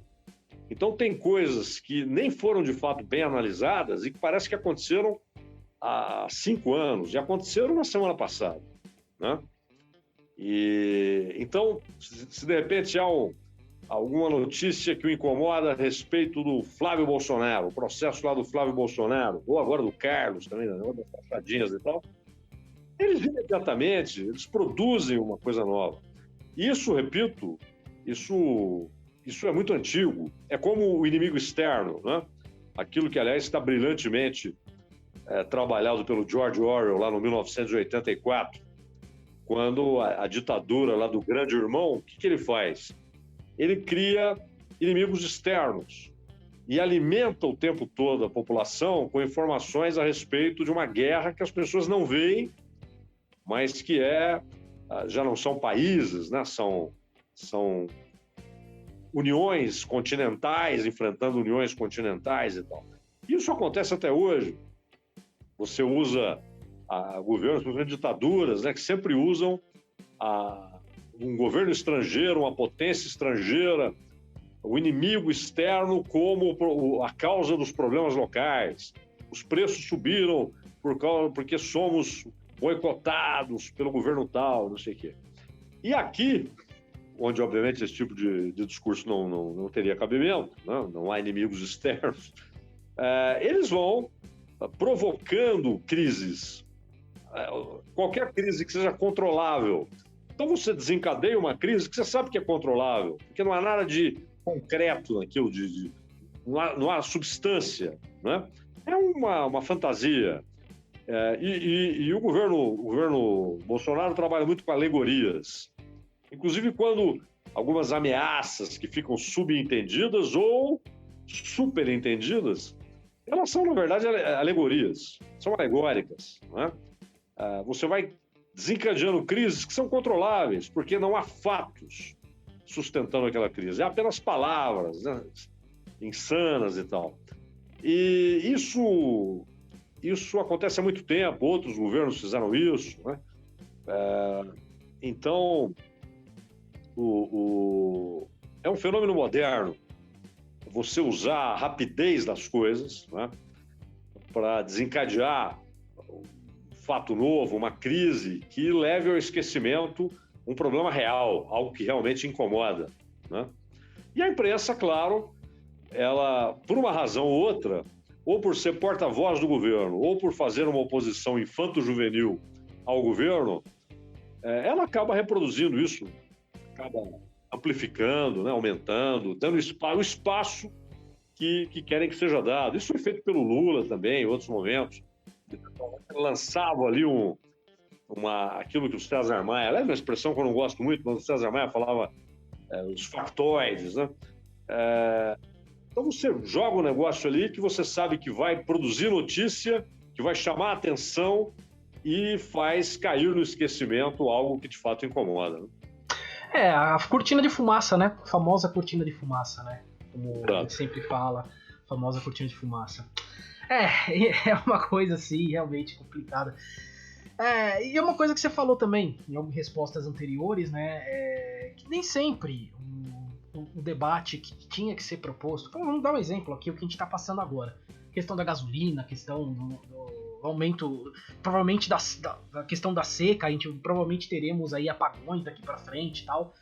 [SPEAKER 3] Então tem coisas que nem foram de fato bem analisadas e que parece que aconteceram há 5 anos, e aconteceram na semana passada, né? E então, se de repente há alguma notícia que o incomoda a respeito do Flávio Bolsonaro, o processo lá do Flávio Bolsonaro, ou agora do Carlos também, né, das fachadinhas e tal, eles imediatamente, eles produzem uma coisa nova. Isso, repito, isso é muito antigo. É como o inimigo externo, né? Aquilo que, aliás, está brilhantemente trabalhado pelo George Orwell lá no 1984, quando a ditadura lá do grande irmão, o que ele faz? Ele cria inimigos externos e alimenta o tempo todo a população com informações a respeito de uma guerra que as pessoas não veem, mas que já não são países, né? São uniões continentais enfrentando uniões continentais e tal. Isso acontece até hoje. Você usa governos, por exemplo, ditaduras, né, que sempre usam um governo estrangeiro, uma potência estrangeira, o inimigo externo como a causa dos problemas locais. Os preços subiram porque somos boicotados pelo governo tal, não sei o quê. E aqui, onde obviamente esse tipo de discurso não teria cabimento, né? Não há inimigos externos, eles vão provocando crises, qualquer crise que seja controlável. Então você desencadeia uma crise que você sabe que é controlável, porque não há nada de concreto naquilo, não há substância, né? É uma fantasia. E o governo Bolsonaro trabalha muito com alegorias. Inclusive quando algumas ameaças que ficam subentendidas ou superentendidas, elas são, na verdade, alegorias, são alegóricas, né? Você vai desencadeando crises que são controláveis, porque não há fatos. sustentando aquela crise. É apenas palavras, né, insanas e tal. E isso acontece há muito tempo, outros governos fizeram isso, né? Então, é um fenômeno moderno você usar a rapidez das coisas, né, para desencadear um fato novo, uma crise que leve ao esquecimento um problema real, algo que realmente incomoda, né? E a imprensa, claro, ela, por uma razão ou outra, ou por ser porta-voz do governo, ou por fazer uma oposição infanto-juvenil ao governo, ela acaba reproduzindo isso, acaba amplificando, né, aumentando, dando o espaço que querem que seja dado. Isso foi feito pelo Lula também, em outros momentos. Lançava ali aquilo que o César Maia, é uma expressão que eu não gosto muito, mas o César Maia falava os factoides, né? Então você joga um negócio ali que você sabe que vai produzir notícia, que vai chamar a atenção e faz cair no esquecimento algo que de fato incomoda, né?
[SPEAKER 2] A cortina de fumaça, né? A famosa cortina de fumaça, né? Como a gente sempre fala, a famosa cortina de fumaça. É uma coisa assim, realmente complicada. E é uma coisa que você falou também, em respostas anteriores, né? Que nem sempre o debate que tinha que ser proposto. Vamos dar um exemplo aqui, o que a gente está passando agora. A questão da gasolina, a questão do aumento, provavelmente da questão da seca, a gente provavelmente teremos aí apagões daqui para frente e tal.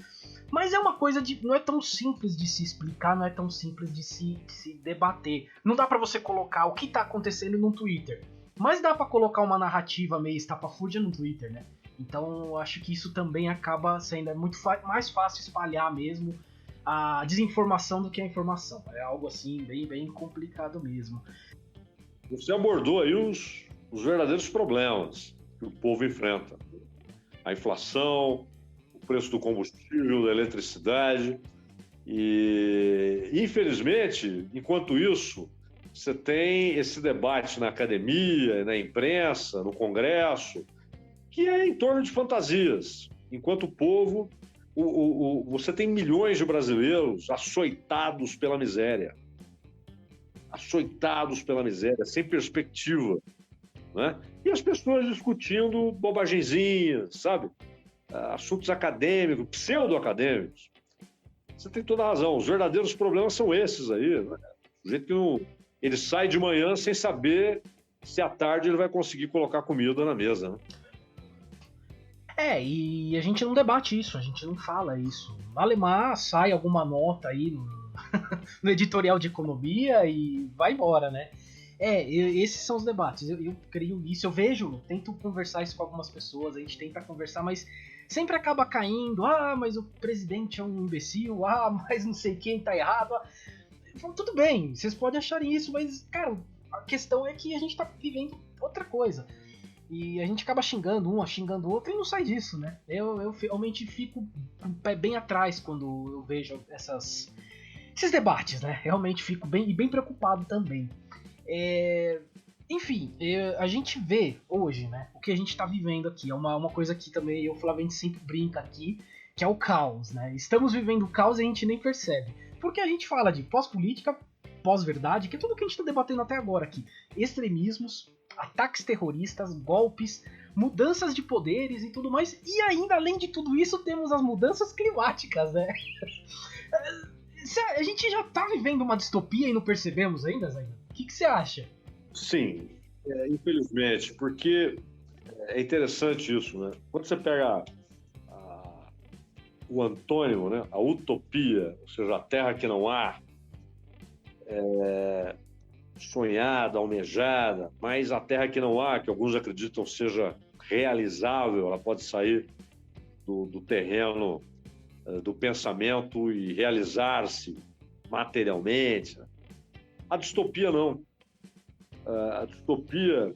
[SPEAKER 2] Mas é uma coisa não é tão simples de se explicar, não é tão simples de se debater. Não dá para você colocar o que tá acontecendo no Twitter, mas dá para colocar uma narrativa meio estapafúrdia no Twitter, né? Então eu acho que isso também acaba sendo muito mais fácil espalhar mesmo a desinformação do que a informação. É algo assim bem, bem complicado mesmo.
[SPEAKER 3] Você abordou aí os verdadeiros problemas que o povo enfrenta. A inflação, o preço do combustível, da eletricidade. E, infelizmente, enquanto isso, você tem esse debate na academia, na imprensa, no Congresso, que é em torno de fantasias. Enquanto o povo, você tem milhões de brasileiros açoitados pela miséria. Açoitados pela miséria, sem perspectiva, né? E as pessoas discutindo bobagenzinhas, sabe? Assuntos acadêmicos, pseudo-acadêmicos. Você tem toda a razão. Os verdadeiros problemas são esses aí, né? O jeito que ele sai de manhã sem saber se à tarde ele vai conseguir colocar comida na mesa, né?
[SPEAKER 2] E a gente não debate isso, a gente não fala isso. Malemar sai alguma nota aí no editorial de economia e vai embora, né? Esses são os debates. Eu creio nisso, eu vejo, tento conversar isso com algumas pessoas, a gente tenta conversar, mas sempre acaba caindo. Mas o presidente é um imbecil, mas não sei quem tá errado. Tudo bem, vocês podem acharem isso, mas, cara, a questão é que a gente tá vivendo outra coisa. E a gente acaba xingando um, xingando o outro e não sai disso, né? Eu realmente fico bem atrás quando eu vejo esses debates, né? Realmente fico bem preocupado também. Enfim, a gente vê hoje, né? O que a gente tá vivendo aqui. É uma coisa que também eu, Flávio, a gente sempre brinca aqui, que é o caos, né? Estamos vivendo o caos e a gente nem percebe. Porque a gente fala de pós-política, pós-verdade, que é tudo que a gente tá debatendo até agora aqui. Extremismos, ataques terroristas, golpes, mudanças de poderes e tudo mais. E ainda, além de tudo isso, temos as mudanças climáticas, né? A gente já tá vivendo uma distopia e não percebemos ainda, Zé? O que você acha?
[SPEAKER 3] Sim, infelizmente, porque é interessante isso, né? Quando você pega o antônimo, né? A utopia, ou seja, a terra que não há, sonhada, almejada, mas a terra que não há, que alguns acreditam seja realizável, ela pode sair do terreno do pensamento e realizar-se materialmente. A distopia não. A distopia...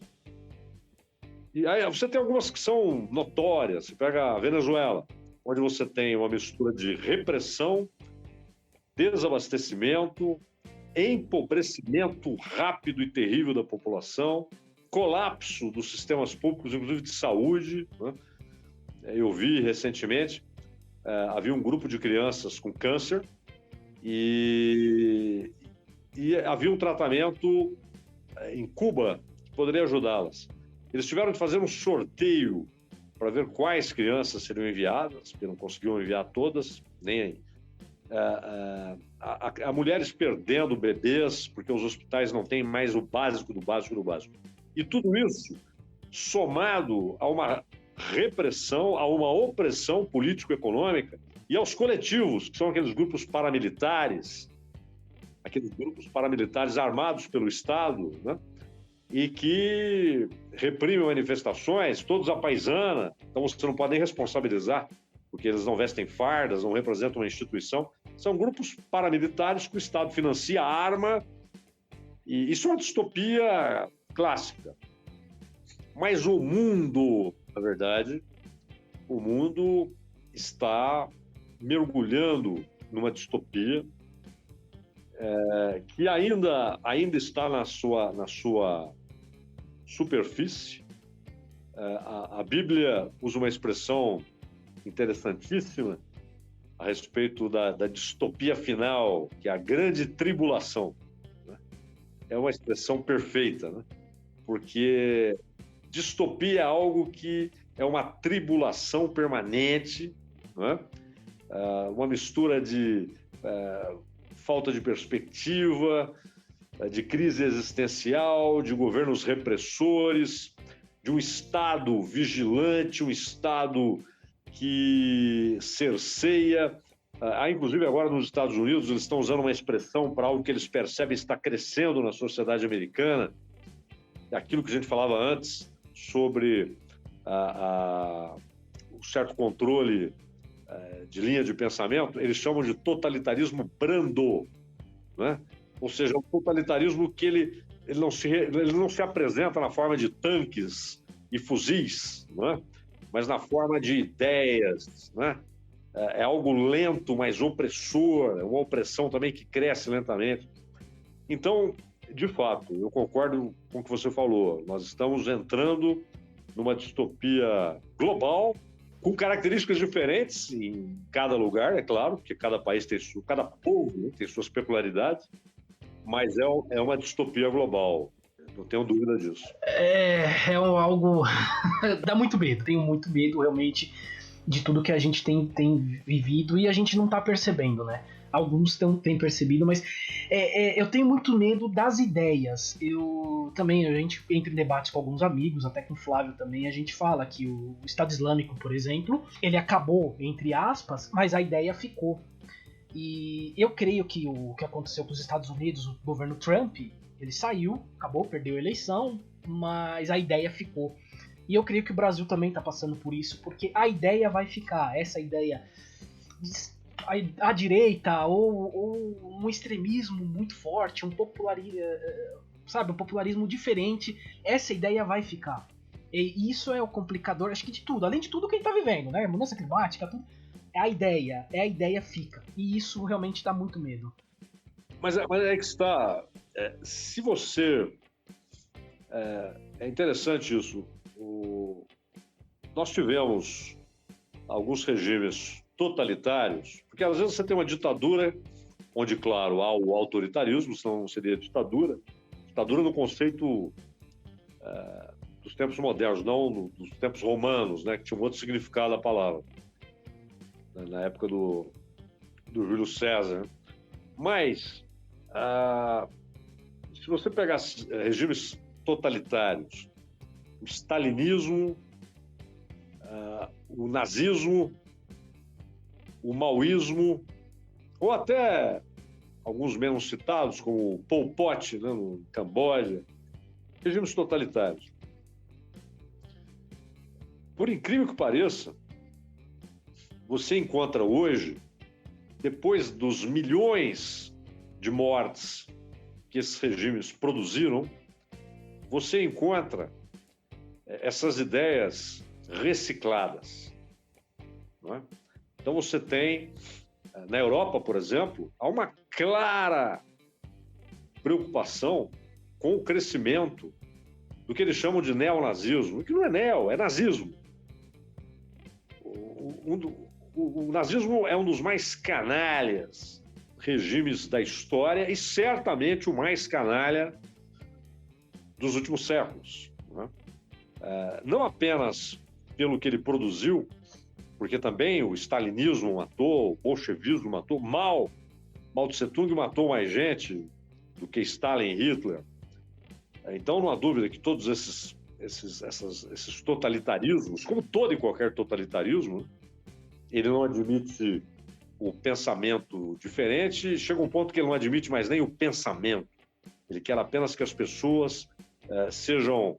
[SPEAKER 3] E aí você tem algumas que são notórias. Você pega a Venezuela, onde você tem uma mistura de repressão, desabastecimento, empobrecimento rápido e terrível da população, colapso dos sistemas públicos, inclusive de saúde, né? Eu vi recentemente havia um grupo de crianças com câncer e havia um tratamento em Cuba que poderia ajudá-las. Eles tiveram de fazer um sorteio para ver quais crianças seriam enviadas, porque não conseguiam enviar todas, nem há mulheres perdendo bebês, porque os hospitais não têm mais o básico do básico do básico. E tudo isso somado a uma repressão, a uma opressão político-econômica e aos coletivos, que são aqueles grupos paramilitares armados pelo Estado, né? E que reprimem manifestações, todos à paisana, então você não pode nem responsabilizar, porque eles não vestem fardas, não representam uma instituição. São grupos paramilitares que o Estado financia, arma, e isso é uma distopia clássica. Mas o mundo, na verdade, o mundo está mergulhando numa distopia que ainda está na sua superfície. A Bíblia usa uma expressão interessantíssima a respeito da distopia final, que é a grande tribulação, né? É uma expressão perfeita, né? Porque distopia é algo que é uma tribulação permanente, né? Uma mistura de falta de perspectiva, de crise existencial, de governos repressores, de um Estado vigilante, um Estado que cerceia. Inclusive agora nos Estados Unidos eles estão usando uma expressão para algo que eles percebem está crescendo na sociedade americana, aquilo que a gente falava antes sobre o certo controle de linha de pensamento, eles chamam de totalitarismo brando, né? Ou seja, um totalitarismo que ele não se apresenta na forma de tanques e fuzis, né? Mas na forma de ideias, né? É algo lento, mas opressor, é uma opressão também que cresce lentamente. Então, de fato, eu concordo com o que você falou. Nós estamos entrando numa distopia global, com características diferentes em cada lugar, é claro, porque cada país tem cada povo, né, tem suas peculiaridades, mas é uma distopia global. Não tenho dúvida disso.
[SPEAKER 2] É algo... dá muito medo. Tenho muito medo, realmente, de tudo que a gente tem vivido e a gente não tá percebendo, né? Alguns têm percebido, mas eu tenho muito medo das ideias. A gente entra em debates com alguns amigos, até com o Flávio também, a gente fala que o Estado Islâmico, por exemplo, ele acabou, entre aspas, mas a ideia ficou. E eu creio que o que aconteceu com os Estados Unidos, o governo Trump, ele saiu, acabou, perdeu a eleição, mas a ideia ficou. E eu creio que o Brasil também está passando por isso, porque a ideia vai ficar, essa ideia... a direita ou um extremismo muito forte, um popularismo diferente, essa ideia vai ficar. E isso é o complicador, acho que de tudo, além de tudo que a gente está vivendo, né? Mudança climática, tudo. A ideia fica. E isso realmente dá muito medo.
[SPEAKER 3] Mas é que está... se você... É interessante isso. Nós tivemos alguns regimes totalitários, porque às vezes você tem uma ditadura onde, claro, há o autoritarismo, senão não seria ditadura. Ditadura no conceito dos tempos modernos, não dos tempos romanos, né, que tinha um outro significado a palavra, na época do Júlio César. Mas, se você pegar regimes totalitários, o stalinismo, o nazismo, o maoísmo, ou até alguns menos citados, como o Pol Pot, né, no Camboja, regimes totalitários. Por incrível que pareça, você encontra hoje, depois dos milhões de mortes que esses regimes produziram, você encontra essas ideias recicladas, não é? Então você tem, na Europa, por exemplo, há uma clara preocupação com o crescimento do que eles chamam de neonazismo, que não é neo, é nazismo. o nazismo é um dos mais canalhas regimes da história e certamente o mais canalha dos últimos séculos, né? Não apenas pelo que ele produziu, porque também o stalinismo matou, o bolchevismo matou, Mao Tse-tung matou mais gente do que Stalin e Hitler. Então não há dúvida que todos esses totalitarismos, como todo e qualquer totalitarismo, ele não admite o pensamento diferente, chega um ponto que ele não admite mais nem o pensamento. Ele quer apenas que as pessoas sejam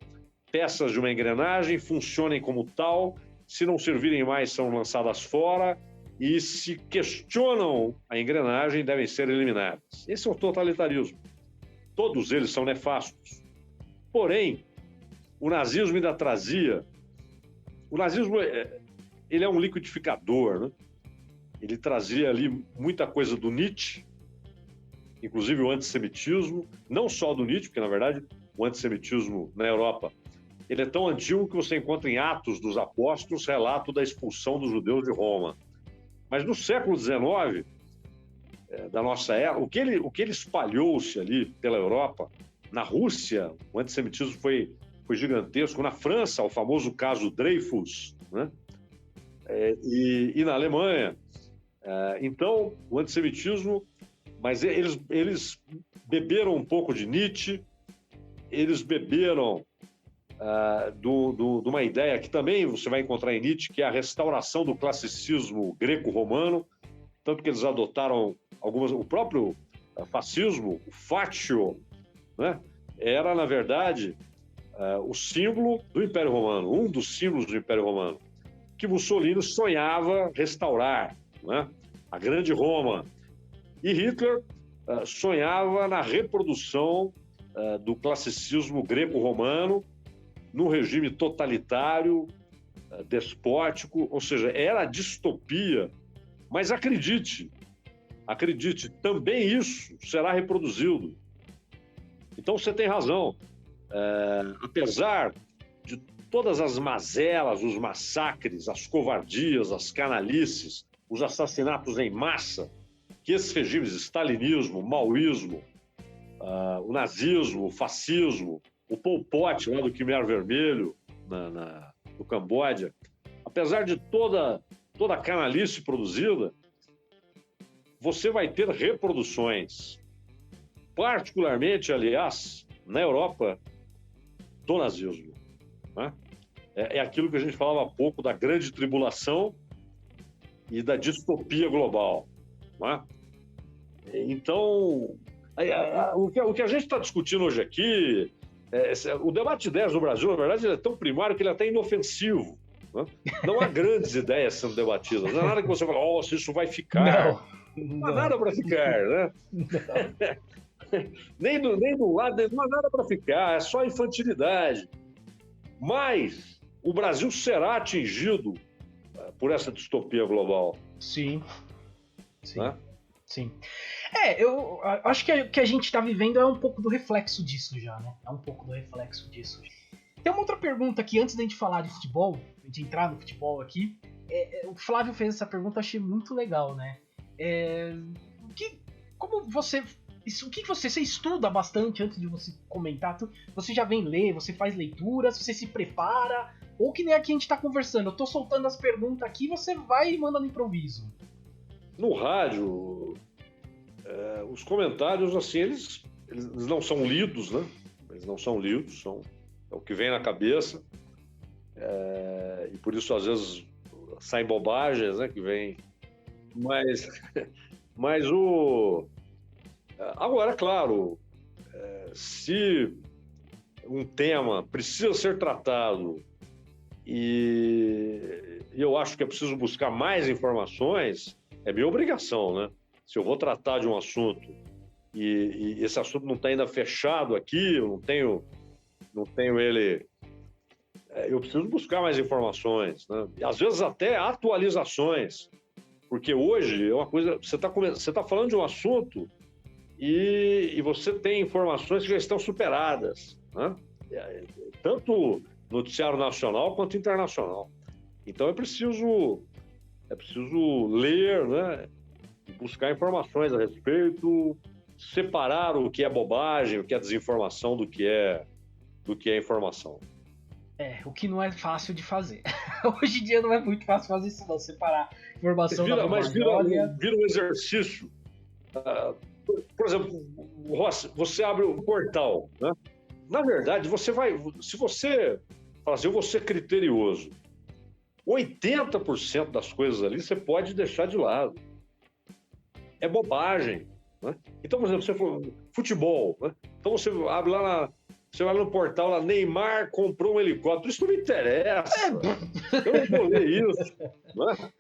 [SPEAKER 3] peças de uma engrenagem, funcionem como tal, se não servirem mais são lançadas fora e se questionam a engrenagem devem ser eliminadas. Esse é o totalitarismo. Todos eles são nefastos. Porém, o nazismo ainda trazia... O nazismo ele é um liquidificador, né? Ele trazia ali muita coisa do Nietzsche, inclusive o antissemitismo, não só do Nietzsche, porque, na verdade, o antissemitismo na Europa, ele é tão antigo que você encontra em Atos dos Apóstolos relato da expulsão dos judeus de Roma. Mas no século XIX, da nossa era, o que ele espalhou-se ali pela Europa, na Rússia, o antissemitismo foi gigantesco, na França, o famoso caso Dreyfus, né? E na Alemanha. Então, o antissemitismo, mas eles beberam um pouco de Nietzsche, eles beberam de uma ideia que também você vai encontrar em Nietzsche, que é a restauração do classicismo greco-romano, tanto que eles adotaram o próprio fascismo, o Fatio, né? Era, na verdade, o símbolo do Império Romano, um dos símbolos do Império Romano, que Mussolini sonhava restaurar, né? A grande Roma. E Hitler sonhava na reprodução do classicismo greco-romano no regime totalitário, despótico, ou seja, era a distopia. Mas acredite, também isso será reproduzido. Então você tem razão. Apesar de todas as mazelas, os massacres, as covardias, as canalices, os assassinatos em massa, que esses regimes, stalinismo, maoísmo, o nazismo, o fascismo, o Pol Pot lá do Khmer Vermelho, no Camboja, apesar de toda a canalice produzida, você vai ter reproduções, particularmente, aliás, na Europa, do nazismo, né? É aquilo que a gente falava há pouco da grande tribulação e da distopia global, né? Então, o que a gente está discutindo hoje aqui, o debate de ideias no Brasil, na verdade, ele é tão primário que ele é até inofensivo, né? Não há grandes ideias sendo debatidas, não há nada que você fala, se isso vai ficar. Não há nada para ficar, né? nem do lado, não há nada para ficar, é só infantilidade. Mas o Brasil será atingido por essa distopia global.
[SPEAKER 2] Sim.
[SPEAKER 3] Né?
[SPEAKER 2] Sim. Eu acho que o que a gente está vivendo é um pouco do reflexo disso já, né? É um pouco do reflexo disso. Tem uma outra pergunta aqui, antes da gente falar de futebol, de entrar no futebol aqui. O Flávio fez essa pergunta, eu achei muito legal, né? O que você estuda bastante antes de você comentar? Você já vem ler, você faz leituras, você se prepara? Ou que nem aqui a gente tá conversando, eu tô soltando as perguntas aqui, você vai e manda no improviso.
[SPEAKER 3] No rádio, os comentários, assim, eles não são lidos, né? Eles não são lidos, é o que vem na cabeça. E por isso, às vezes, saem bobagens, né? Que vem. Mas agora, claro, se um tema precisa ser tratado e eu acho que é preciso buscar mais informações, é minha obrigação, né? Se eu vou tratar de um assunto e esse assunto não está ainda fechado aqui, eu não tenho ele... eu preciso buscar mais informações, né? E, às vezes até atualizações, porque hoje é uma coisa... Você tá falando de um assunto e você tem informações que já estão superadas, né? Tanto noticiário nacional quanto internacional. Então é preciso é preciso ler, né? Buscar informações a respeito, separar o que é bobagem, o que é desinformação do que é informação.
[SPEAKER 2] O que não é fácil de fazer. Hoje em dia não é muito fácil fazer isso, não. Separar informação da bobagem.
[SPEAKER 3] Vira um exercício. Por exemplo, Rossi, você abre o portal, né? Na verdade, se você fala assim, eu vou ser criterioso, 80% das coisas ali você pode deixar de lado. É bobagem, né? Então, por exemplo, você for futebol, né? Então você abre lá você vai no portal lá, Neymar comprou um helicóptero. Isso não me interessa. Eu não vou ler isso. Né?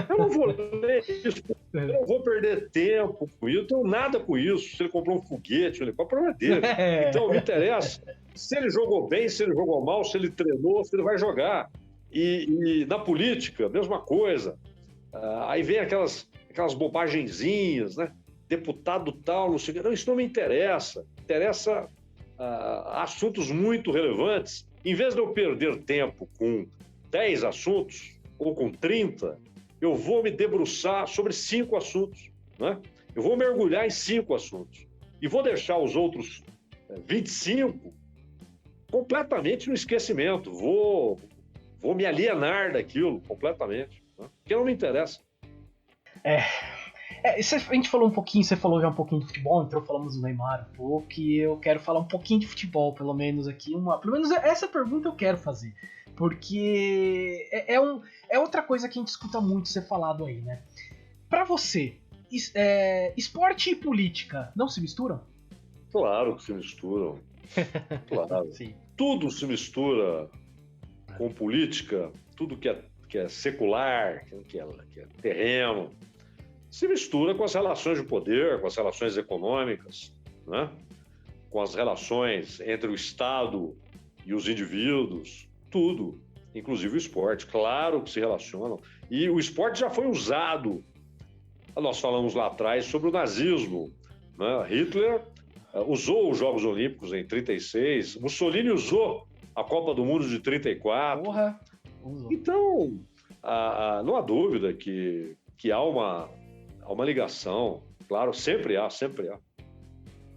[SPEAKER 3] Eu não vou ler isso. Eu não vou perder tempo com isso. Eu não tenho nada com isso. Se ele comprou um foguete, um helicóptero, o problema é dele. Então, me interessa se ele jogou bem, se ele jogou mal, se ele treinou, se ele vai jogar. E na política, mesma coisa. Aí vem aquelas bobagenzinhas, né? Deputado tal, não sei o que. Não, isso não me interessa. Interessa assuntos muito relevantes. Em vez de eu perder tempo com 10 assuntos ou com 30, eu vou me debruçar sobre 5 assuntos, né? Eu vou mergulhar em 5 assuntos e vou deixar os outros 25 completamente no esquecimento. Vou me alienar daquilo completamente, né? Porque não me interessa.
[SPEAKER 2] A gente falou um pouquinho, você falou já um pouquinho de futebol, falamos do Neymar um pouco, e eu quero falar um pouquinho de futebol, pelo menos aqui, pelo menos essa pergunta eu quero fazer, porque é outra coisa que a gente escuta muito ser falado aí, né? Pra você, esporte e política não se misturam?
[SPEAKER 3] Claro que se misturam. Claro.
[SPEAKER 2] Sim.
[SPEAKER 3] Tudo se mistura com política, tudo que é secular, que é terreno, se mistura com as relações de poder, com as relações econômicas, né? Com as relações entre o Estado e os indivíduos, tudo, inclusive o esporte, claro que se relacionam. E o esporte já foi usado. Nós falamos lá atrás sobre o nazismo, né? Hitler usou os Jogos Olímpicos em 36, Mussolini usou a Copa do Mundo de 34.
[SPEAKER 2] Porra, usou.
[SPEAKER 3] Então, não há dúvida que há uma ligação, claro, sempre há.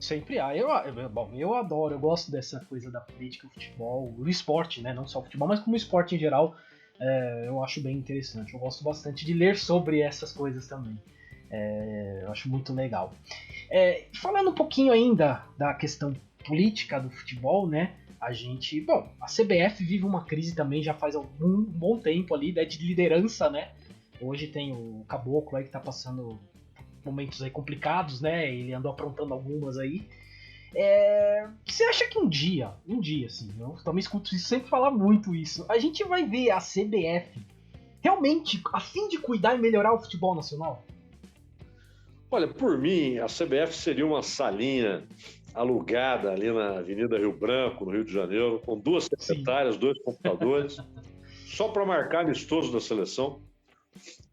[SPEAKER 2] Sempre há. Eu adoro, eu gosto dessa coisa da política, o futebol, o esporte, né? Não só o futebol, mas como o esporte em geral, eu acho bem interessante. Eu gosto bastante de ler sobre essas coisas também. Eu acho muito legal. Falando um pouquinho ainda da questão política do futebol, né? A CBF vive uma crise também já faz um bom tempo ali, né, de liderança, né? Hoje tem o Caboclo aí que tá passando momentos aí complicados, né? Ele andou aprontando algumas aí. Você acha que um dia, assim, eu também escuto isso, sempre falar muito isso, a gente vai ver a CBF realmente a fim de cuidar e melhorar o futebol nacional?
[SPEAKER 3] Olha, por mim, a CBF seria uma salinha alugada ali na Avenida Rio Branco, no Rio de Janeiro, com 2 secretárias, 2 computadores, só para marcar amistoso da seleção.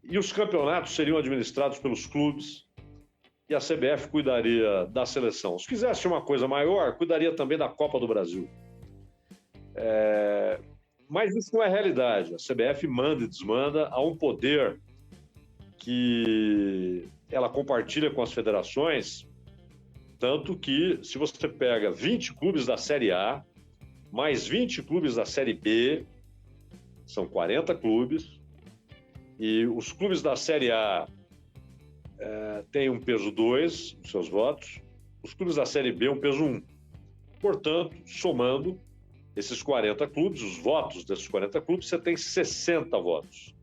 [SPEAKER 3] E os campeonatos seriam administrados pelos clubes e a CBF cuidaria da seleção. Se quisesse uma coisa maior, cuidaria também da Copa do Brasil. Mas isso não é realidade. A CBF manda e desmanda, há um poder que ela compartilha com as federações, tanto que se você pega 20 clubes da Série A, mais 20 clubes da Série B, são 40 clubes, e os clubes da Série A têm um peso 2, os seus votos, os clubes da Série B um peso 1. Portanto, somando esses 40 clubes, os votos desses 40 clubes, você tem 60 votos,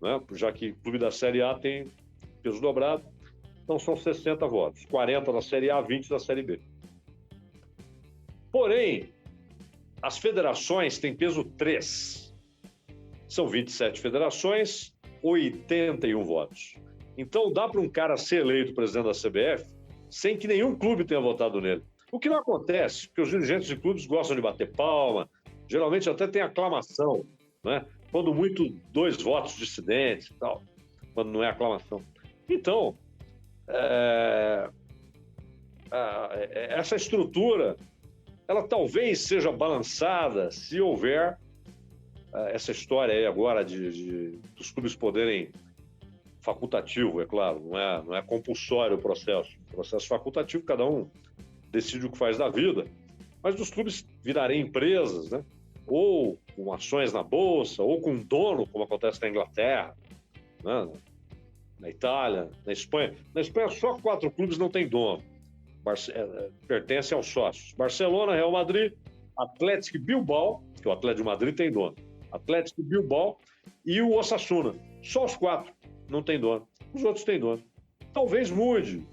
[SPEAKER 3] né? Já que o clube da Série A tem peso dobrado, então são 60 votos, 40 da Série A, 20 da Série B. Porém, as federações têm peso 3. São 27 federações, 81 votos. Então dá para um cara ser eleito presidente da CBF sem que nenhum clube tenha votado nele. O que não acontece, porque os dirigentes de clubes gostam de bater palma, geralmente até tem aclamação, né? Quando muito 2 votos dissidentes e tal, quando não é aclamação. Então, essa estrutura, ela talvez seja balançada se houver essa história aí agora dos clubes poderem facultativo, é claro, não é compulsório o processo facultativo, cada um decide o que faz da vida, mas os clubes virarem empresas, né? Ou com ações na bolsa, ou com dono, como acontece na Inglaterra, né? Na Itália, na Espanha. Na Espanha, só 4 clubes não têm dono, pertencem aos sócios: Barcelona, Real Madrid, Atlético Bilbao, que o Atlético de Madrid tem dono, Atlético Bilbao e o Osasuna. Só os 4 não têm dono, os outros têm dono. Talvez mude,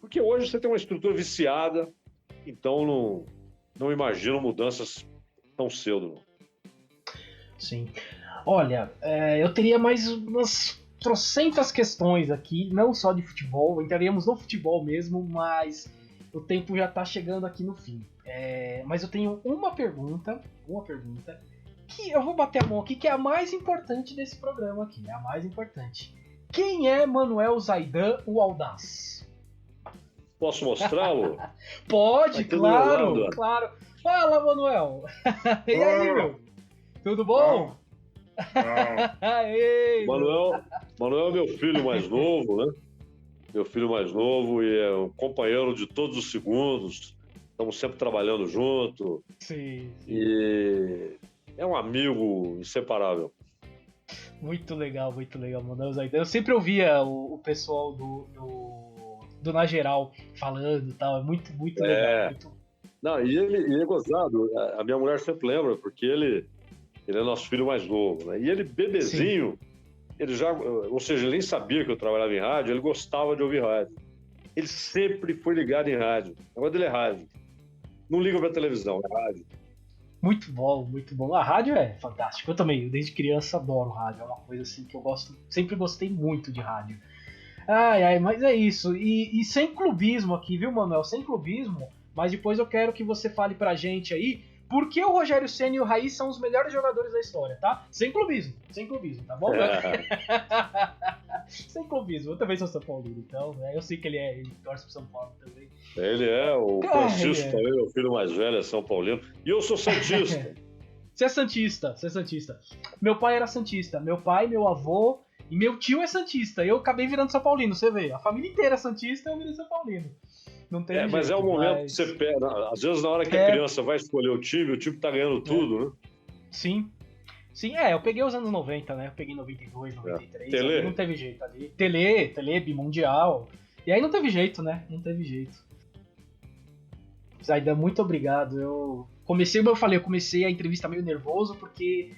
[SPEAKER 3] porque hoje você tem uma estrutura viciada, então não imagino mudanças tão cedo. Não.
[SPEAKER 2] Sim. Olha, eu teria mais umas trocentas questões aqui, não só de futebol, entraríamos no futebol mesmo, mas o tempo já está chegando aqui no fim. Mas eu tenho uma pergunta, que eu vou bater a mão aqui, que é a mais importante desse programa aqui, é a mais importante. Quem é Manuel Zaidan, o Audaz?
[SPEAKER 3] Posso mostrá-lo?
[SPEAKER 2] Pode, claro. Fala, Manuel. E aí, meu? Tudo bom? Ei,
[SPEAKER 3] Manuel é meu filho mais novo, né? Meu filho mais novo e é um companheiro de todos os segundos. Estamos sempre trabalhando junto.
[SPEAKER 2] Sim.
[SPEAKER 3] E é um amigo inseparável.
[SPEAKER 2] Muito legal, Manuel Zaidan. Eu sempre ouvia o pessoal do Na Geral falando e tal. É muito legal.
[SPEAKER 3] Não, e ele é gozado. A minha mulher sempre lembra, porque ele é nosso filho mais novo, né? E ele, bebezinho, ou seja, ele nem sabia que eu trabalhava em rádio, ele gostava de ouvir rádio. Ele sempre foi ligado em rádio. O negócio dele é rádio. Não liga pra televisão, é rádio.
[SPEAKER 2] Muito bom. A rádio é fantástica. Eu também, desde criança, adoro rádio. É uma coisa assim que eu gosto, sempre gostei muito de rádio. Mas é isso. E sem clubismo aqui, viu, Manuel? Sem clubismo. Mas depois eu quero que você fale pra gente aí por que o Rogério Ceni e o Raí são os melhores jogadores da história, tá? Sem clubismo, tá bom? Sem clubismo. Eu também sou São Paulino, então, né? Eu sei que ele torce pro São Paulo também.
[SPEAKER 3] Ele é, o Francisco também, meu filho mais velho, é São Paulino. E eu sou santista.
[SPEAKER 2] Você é santista. Meu pai era santista. Meu pai, meu avô e meu tio é santista. Eu acabei virando São Paulino, você vê. A família inteira é santista e eu virei São Paulino. Não tem jeito,
[SPEAKER 3] mas é o momento que você pega. Às vezes, na hora que a criança vai escolher o time tá ganhando tudo, né?
[SPEAKER 2] Sim, eu peguei os anos 90, né? Eu peguei 92, 93.
[SPEAKER 3] Tele.
[SPEAKER 2] Não teve jeito ali. Tele, bimundial. E aí não teve jeito, né? Zaidan, muito obrigado. Eu comecei a entrevista meio nervoso, porque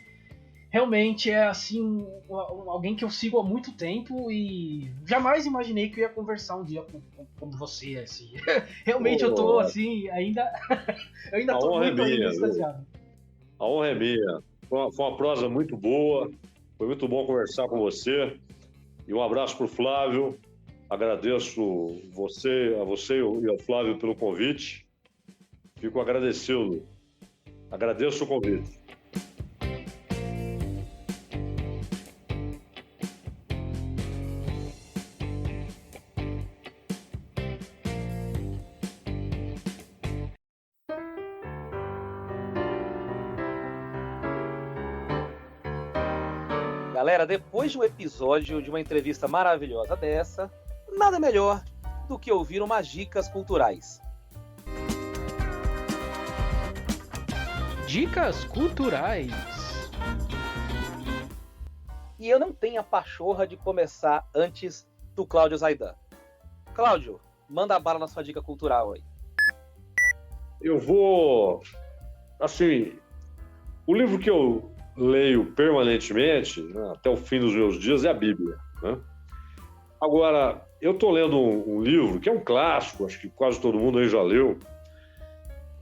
[SPEAKER 2] realmente é assim, alguém que eu sigo há muito tempo e jamais imaginei que eu ia conversar um dia com você, assim. Realmente eu tô assim, eu ainda tô muito extasiado.
[SPEAKER 3] A honra é minha. Foi uma prosa muito boa, foi muito bom conversar com você. E um abraço pro Flávio. Agradeço a você e ao Flávio pelo convite. Fico agradecido. Agradeço o convite.
[SPEAKER 1] Galera, depois de um episódio de uma entrevista maravilhosa dessa, nada melhor do que ouvir umas dicas culturais.
[SPEAKER 2] Dicas culturais.
[SPEAKER 1] E eu não tenho a pachorra de começar antes do Cláudio Zaidan. Cláudio, manda a bala na sua dica cultural aí.
[SPEAKER 3] Eu vou... Assim, o livro que eu leio permanentemente, né, até o fim dos meus dias, é a Bíblia, né? Agora, eu estou lendo um livro que é um clássico, acho que quase todo mundo aí já leu,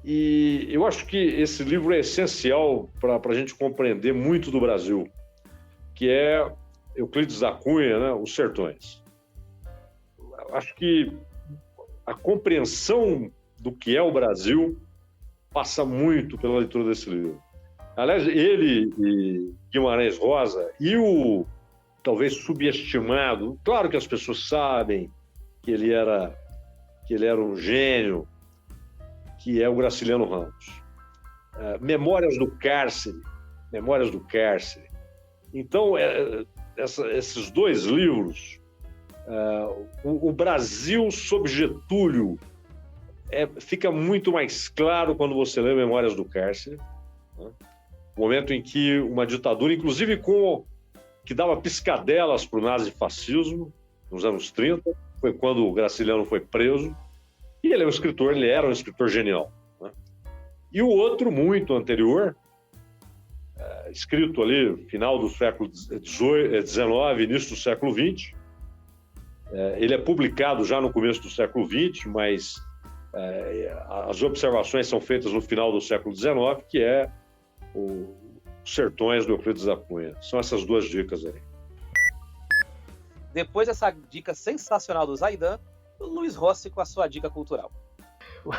[SPEAKER 3] e eu acho que esse livro é essencial para a gente compreender muito do Brasil, que é Euclides da Cunha, né, Os Sertões. Acho que a compreensão do que é o Brasil passa muito pela leitura desse livro. Aliás, ele e Guimarães Rosa e o talvez subestimado, claro que as pessoas sabem que ele era um gênio, que é o Graciliano Ramos. Memórias do Cárcere. Então, esses dois livros O Brasil sob Getúlio fica muito mais claro quando você lê Memórias do Cárcere, né? O momento em que uma ditadura, inclusive que dava piscadelas para o nazifascismo, nos anos 30, foi quando o Graciliano foi preso, e ele era um escritor genial, né? E o outro, muito anterior, escrito ali final do século XIX, início do século XX, ele é publicado já no começo do século XX, mas as observações são feitas no final do século XIX, que é Os Sertões, do Euclides da Cunha. São essas duas dicas aí.
[SPEAKER 1] Depois dessa dica sensacional do Zaidan, o Luiz Rossi com a sua dica cultural.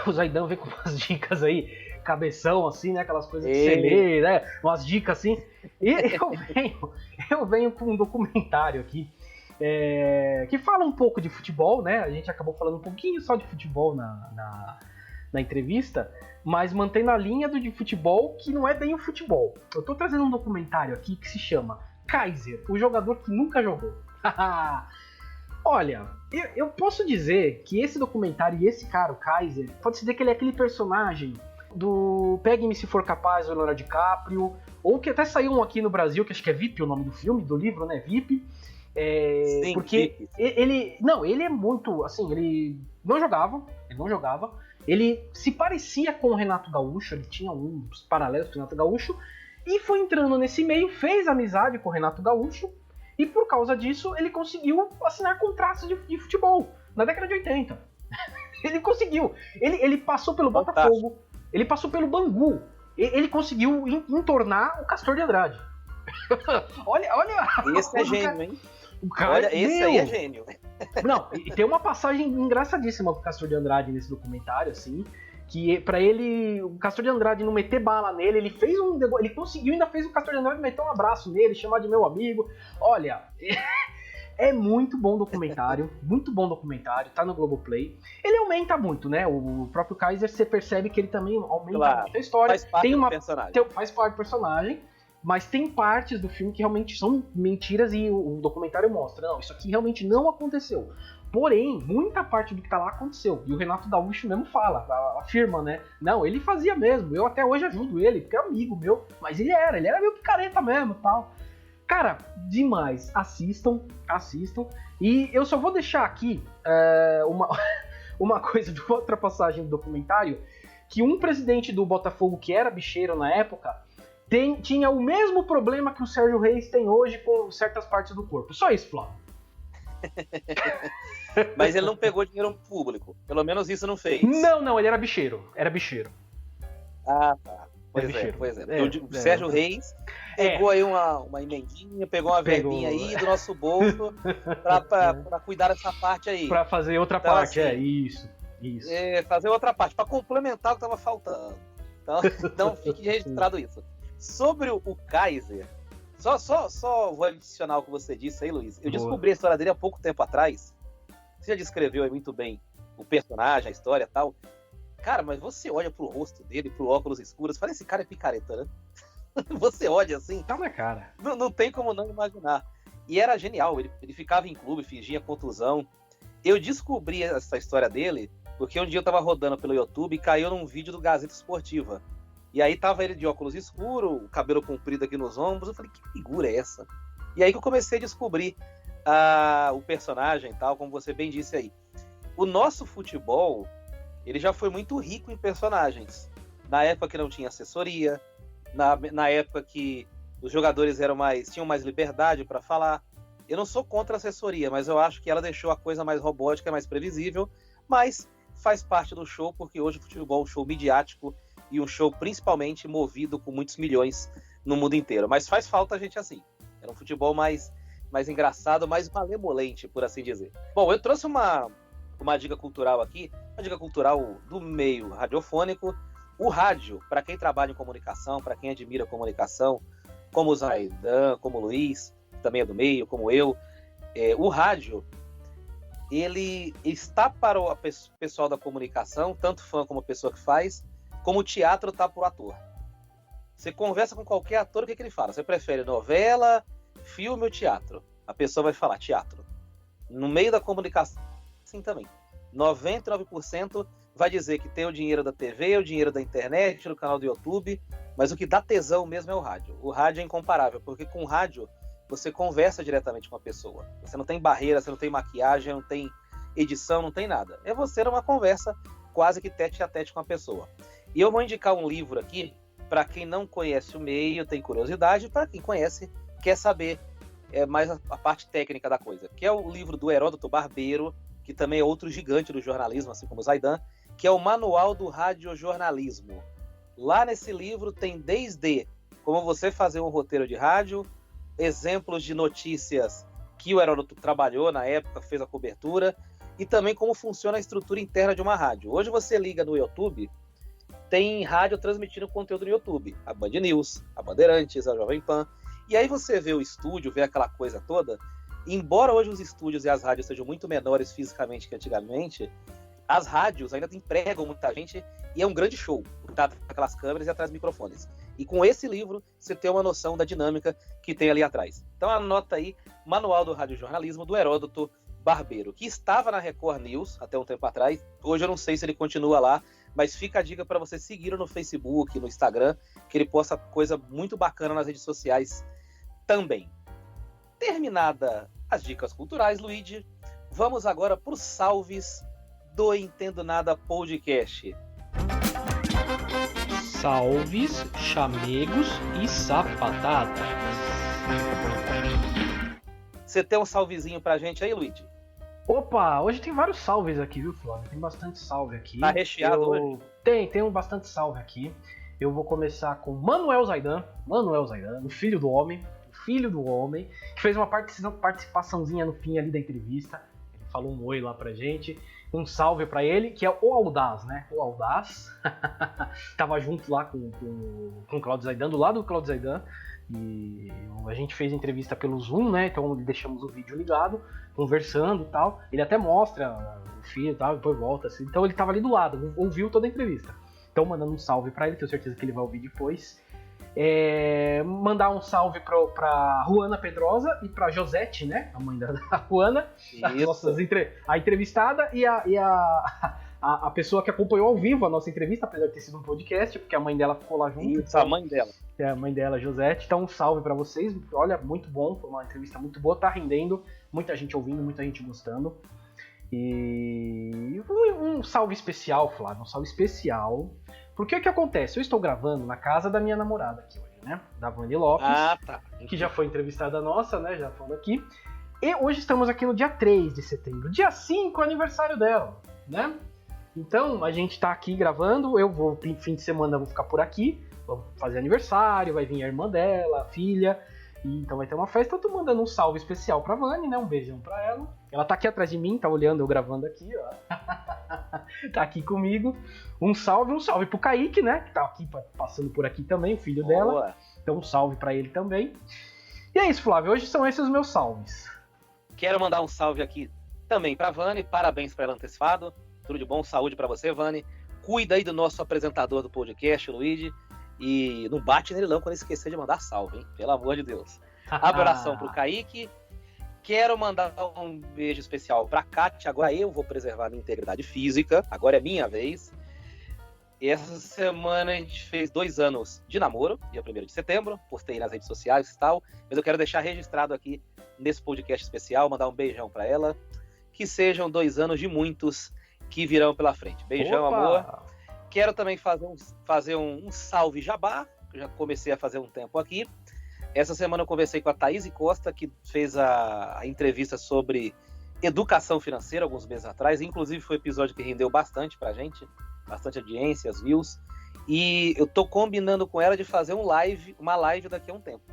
[SPEAKER 2] O Zaidan vem com umas dicas aí, cabeção, assim, né? Aquelas coisas que você lê, né? Umas dicas assim. E eu venho com um documentário aqui que fala um pouco de futebol, né? A gente acabou falando um pouquinho só de futebol na entrevista, mas mantendo a linha de futebol que não é bem o futebol. Eu tô trazendo um documentário aqui que se chama Kaiser, o jogador que nunca jogou. Olha, eu posso dizer que esse documentário e esse cara, o Kaiser, pode-se dizer que ele é aquele personagem do Pegue-me Se For Capaz, do Leonardo DiCaprio, ou que até saiu um aqui no Brasil, que acho que é VIP o nome do filme, do livro, né? VIP.
[SPEAKER 1] Sim,
[SPEAKER 2] porque
[SPEAKER 1] VIP.
[SPEAKER 2] ele é muito, assim, ele não jogava, ele se parecia com o Renato Gaúcho, ele tinha uns paralelos com o Renato Gaúcho, e foi entrando nesse meio, fez amizade com o Renato Gaúcho, e por causa disso ele conseguiu assinar contratos de futebol na década de 80. Ele conseguiu. Ele passou pelo Botafogo, ele passou pelo Bangu, ele conseguiu entornar o Castor de Andrade. olha.
[SPEAKER 1] Esse é gênio, hein?
[SPEAKER 2] O cara,
[SPEAKER 1] olha, esse aí é gênio.
[SPEAKER 2] Não, e tem uma passagem engraçadíssima com o Castor de Andrade nesse documentário, assim, que pra ele, o Castor de Andrade não meter bala nele, ele conseguiu, ainda fez o Castor de Andrade meter um abraço nele, chamar de meu amigo. Olha, é muito bom documentário, tá no Globoplay. Ele aumenta muito, né? O próprio Kaiser, você percebe que ele também aumenta muito a história.
[SPEAKER 1] Faz parte do personagem.
[SPEAKER 2] Faz parte do personagem. Mas tem partes do filme que realmente são mentiras e o documentário mostra. Não, isso aqui realmente não aconteceu. Porém, muita parte do que tá lá aconteceu. E o Renato Gaúcho mesmo fala, afirma, né? Não, ele fazia mesmo. Eu até hoje ajudo ele, porque é amigo meu. Mas ele era meio picareta mesmo e tal. Cara, demais. Assistam. E eu só vou deixar aqui uma coisa de outra passagem do documentário. Que um presidente do Botafogo, que era bicheiro na época, tinha o mesmo problema que o Sérgio Reis tem hoje com certas partes do corpo. Só isso, Flávio.
[SPEAKER 1] Mas ele não pegou dinheiro público. Pelo menos isso não fez.
[SPEAKER 2] Não, ele era bicheiro.
[SPEAKER 1] Ah, tá. Pois é. O Sérgio Reis pegou aí uma emendinha, pegou uma verbinha aí do nosso bolso pra cuidar dessa parte aí.
[SPEAKER 2] Pra fazer outra parte, assim, isso.
[SPEAKER 1] Fazer outra parte, pra complementar o que tava faltando. Então fique registrado isso. Sobre o Kaiser, só vou adicionar o que você disse aí, Luiz. Eu descobri a história dele há pouco tempo atrás. Você já descreveu aí muito bem o personagem, a história e tal. Cara, mas você olha pro rosto dele, pro óculos escuros, fala, esse cara é picareta, né? Você olha assim.
[SPEAKER 2] Tá na cara.
[SPEAKER 1] Não tem como não imaginar. E era genial, ele ficava em clube, fingia contusão. Eu descobri essa história dele porque um dia eu tava rodando pelo YouTube e caiu num vídeo do Gazeta Esportiva. E aí tava ele de óculos escuros, o cabelo comprido aqui nos ombros. Eu falei, que figura é essa? E aí que eu comecei a descobrir o personagem e tal, como você bem disse aí. O nosso futebol, ele já foi muito rico em personagens. Na época que não tinha assessoria, na época que os jogadores tinham mais liberdade para falar. Eu não sou contra a assessoria, mas eu acho que ela deixou a coisa mais robótica, mais previsível, mas faz parte do show, porque hoje o futebol é um show midiático e um show principalmente movido com muitos milhões no mundo inteiro. Mas faz falta a gente assim. Era um futebol mais engraçado, mais malemolente, por assim dizer. Bom, eu trouxe uma dica cultural aqui, uma dica cultural do meio radiofônico. O rádio, para quem trabalha em comunicação, para quem admira a comunicação, como o Zaidan, como o Luiz, que também é do meio, como eu, o rádio, ele está para o pessoal da comunicação, tanto fã como a pessoa que faz, como o teatro está para o ator. Você conversa com qualquer ator, o que ele fala? Você prefere novela, filme ou teatro? A pessoa vai falar teatro. No meio da comunicação, assim também. 99% vai dizer que tem o dinheiro da TV, o dinheiro da internet, no canal do YouTube, mas o que dá tesão mesmo é o rádio. O rádio é incomparável, porque com o rádio você conversa diretamente com a pessoa. Você não tem barreira, você não tem maquiagem, não tem edição, não tem nada. É você numa conversa quase que tete a tete com a pessoa. E eu vou indicar um livro aqui, para quem não conhece o meio, tem curiosidade, para quem conhece, quer saber mais a parte técnica da coisa, que é o livro do Heródoto Barbeiro, que também é outro gigante do jornalismo, assim como o Zaidan, que é o Manual do Radiojornalismo. Lá nesse livro tem desde como você fazer um roteiro de rádio, exemplos de notícias que o Heródoto trabalhou na época, fez a cobertura, e também como funciona a estrutura interna de uma rádio. Hoje você liga no YouTube, tem rádio transmitindo conteúdo no YouTube, a Band News, a Bandeirantes, a Jovem Pan, e aí você vê o estúdio, vê aquela coisa toda. Embora hoje os estúdios e as rádios sejam muito menores fisicamente que antigamente, as rádios ainda empregam muita gente e é um grande show, tá, aquelas câmeras e atrás microfones. E com esse livro, você tem uma noção da dinâmica que tem ali atrás. Então anota aí, Manual do Radiojornalismo, do Heródoto Barbeiro, que estava na Record News até um tempo atrás. Hoje eu não sei se ele continua lá, mas fica a dica para você seguir no Facebook, no Instagram, que ele posta coisa muito bacana nas redes sociais também. Terminada as dicas culturais, Luigi, vamos agora para os salves do Entendo Nada Podcast.
[SPEAKER 2] Salves, chamegos e sapatadas.
[SPEAKER 1] Você tem um salvezinho pra gente aí, Luigi?
[SPEAKER 2] Opa, hoje tem vários salves aqui, viu, Flávio? Tem bastante salve aqui.
[SPEAKER 1] Tá recheado hoje?
[SPEAKER 2] Tem bastante salve aqui. Eu vou começar com Manuel Zaidan, o filho do homem, que fez uma participaçãozinha no fim ali da entrevista. Ele falou um oi lá pra gente. Um salve pra ele, que é o Audaz, né? O Audaz. Tava junto lá com o Claudio Zaidan, do lado do Claudio Zaidan. E a gente fez entrevista pelo Zoom, né? Então deixamos o vídeo ligado, conversando e tal. Ele até mostra o filho e tal, depois volta assim. Então ele tava ali do lado, ouviu toda a entrevista. Então mandando um salve pra ele, tenho certeza que ele vai ouvir depois. Mandar um salve pra Juana Pedrosa e pra Josete, né? A mãe da Juana, a entrevistada e a pessoa que acompanhou ao vivo a nossa entrevista, apesar de ter sido um podcast, porque a mãe dela ficou lá junto.
[SPEAKER 1] Isso, a mãe dela.
[SPEAKER 2] É a mãe dela, Josete. Então um salve pra vocês. Olha, muito bom, foi uma entrevista muito boa, tá rendendo, muita gente ouvindo, muita gente gostando. E um salve especial, Flávio, um salve especial. Porque o que acontece? Eu estou gravando na casa da minha namorada aqui hoje, né? Da Vani Lopes,
[SPEAKER 1] tá.
[SPEAKER 2] Que já foi entrevistada nossa, né? Já falando aqui. E hoje estamos aqui no dia 3 de setembro. Dia 5 é aniversário dela, né? Então, a gente tá aqui gravando. Eu vou, fim de semana, eu vou ficar por aqui. Vou fazer aniversário, vai vir a irmã dela, a filha. E então vai ter uma festa. Eu tô mandando um salve especial pra Vani, né? Um beijão pra ela. Ela tá aqui atrás de mim, tá olhando eu gravando aqui, ó. Tá aqui comigo. Um salve pro Kaique, né? Que tá aqui passando por aqui também, o filho dela. Então um salve pra ele também. E é isso, Flávio. Hoje são esses os meus salves.
[SPEAKER 1] Quero mandar um salve aqui também pra Vani. Parabéns pra ela antecipado. Tudo de bom, saúde pra você, Vani. Cuida aí do nosso apresentador do podcast, o Luigi. E não bate nele não quando esquecer de mandar salve, hein? Pelo amor de Deus. Abração pro Kaique. Quero mandar um beijo especial pra Kátia. Agora eu vou preservar a minha integridade física. Agora é minha vez. Essa semana a gente fez 2 anos de namoro, dia 1º de setembro. Postei nas redes sociais e tal. Mas eu quero deixar registrado aqui nesse podcast especial, mandar um beijão pra ela. Que sejam 2 anos de muitos que virão pela frente. Beijão,
[SPEAKER 2] Opa!
[SPEAKER 1] Amor. Quero também fazer um salve jabá, que eu já comecei a fazer um tempo aqui. Essa semana eu conversei com a Thaís Costa, que fez a entrevista sobre educação financeira alguns meses atrás. Inclusive foi um episódio que rendeu bastante pra gente, bastante audiências, views. E eu tô combinando com ela de fazer uma live daqui a um tempo.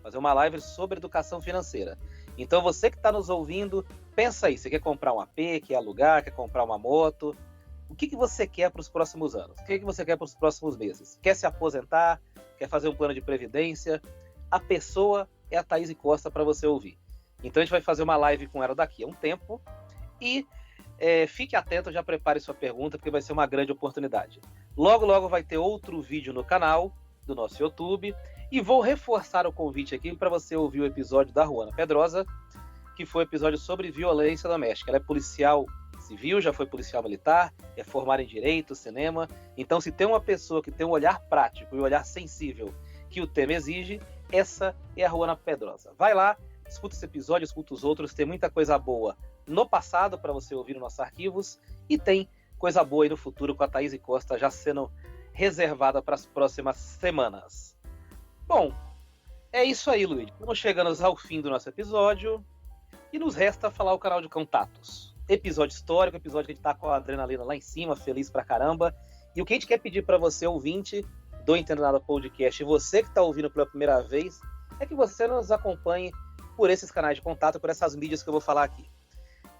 [SPEAKER 1] Fazer uma live sobre educação financeira. Então você que está nos ouvindo, pensa aí, você quer comprar um AP, quer alugar, quer comprar uma moto? O que você quer para os próximos anos? O que você quer para os próximos meses? Quer se aposentar? Quer fazer um plano de previdência? A pessoa é a Thaís Costa para você ouvir. Então a gente vai fazer uma live com ela daqui a um tempo e fique atento, já prepare sua pergunta, porque vai ser uma grande oportunidade. Logo vai ter outro vídeo no canal do nosso YouTube e vou reforçar o convite aqui para você ouvir o episódio da Juana Pedrosa que foi o episódio sobre violência doméstica. Ela é policial civil, já foi policial militar, é formada em direito, cinema. Então, se tem uma pessoa que tem um olhar prático e um olhar sensível que o tema exige, essa é a Ruana Pedrosa. Vai lá, escuta esse episódio, escuta os outros, tem muita coisa boa no passado para você ouvir nos nossos arquivos e tem coisa boa aí no futuro com a Thaís Costa já sendo reservada para as próximas semanas. Bom, é isso aí, Luiz. Estamos chegando ao fim do nosso episódio e nos resta falar o canal de contatos. Episódio histórico, episódio que a gente tá com a adrenalina lá em cima, feliz pra caramba. E o que a gente quer pedir para você, ouvinte do Entendo Nada Podcast, e você que está ouvindo pela primeira vez, é que você nos acompanhe por esses canais de contato, por essas mídias que eu vou falar aqui.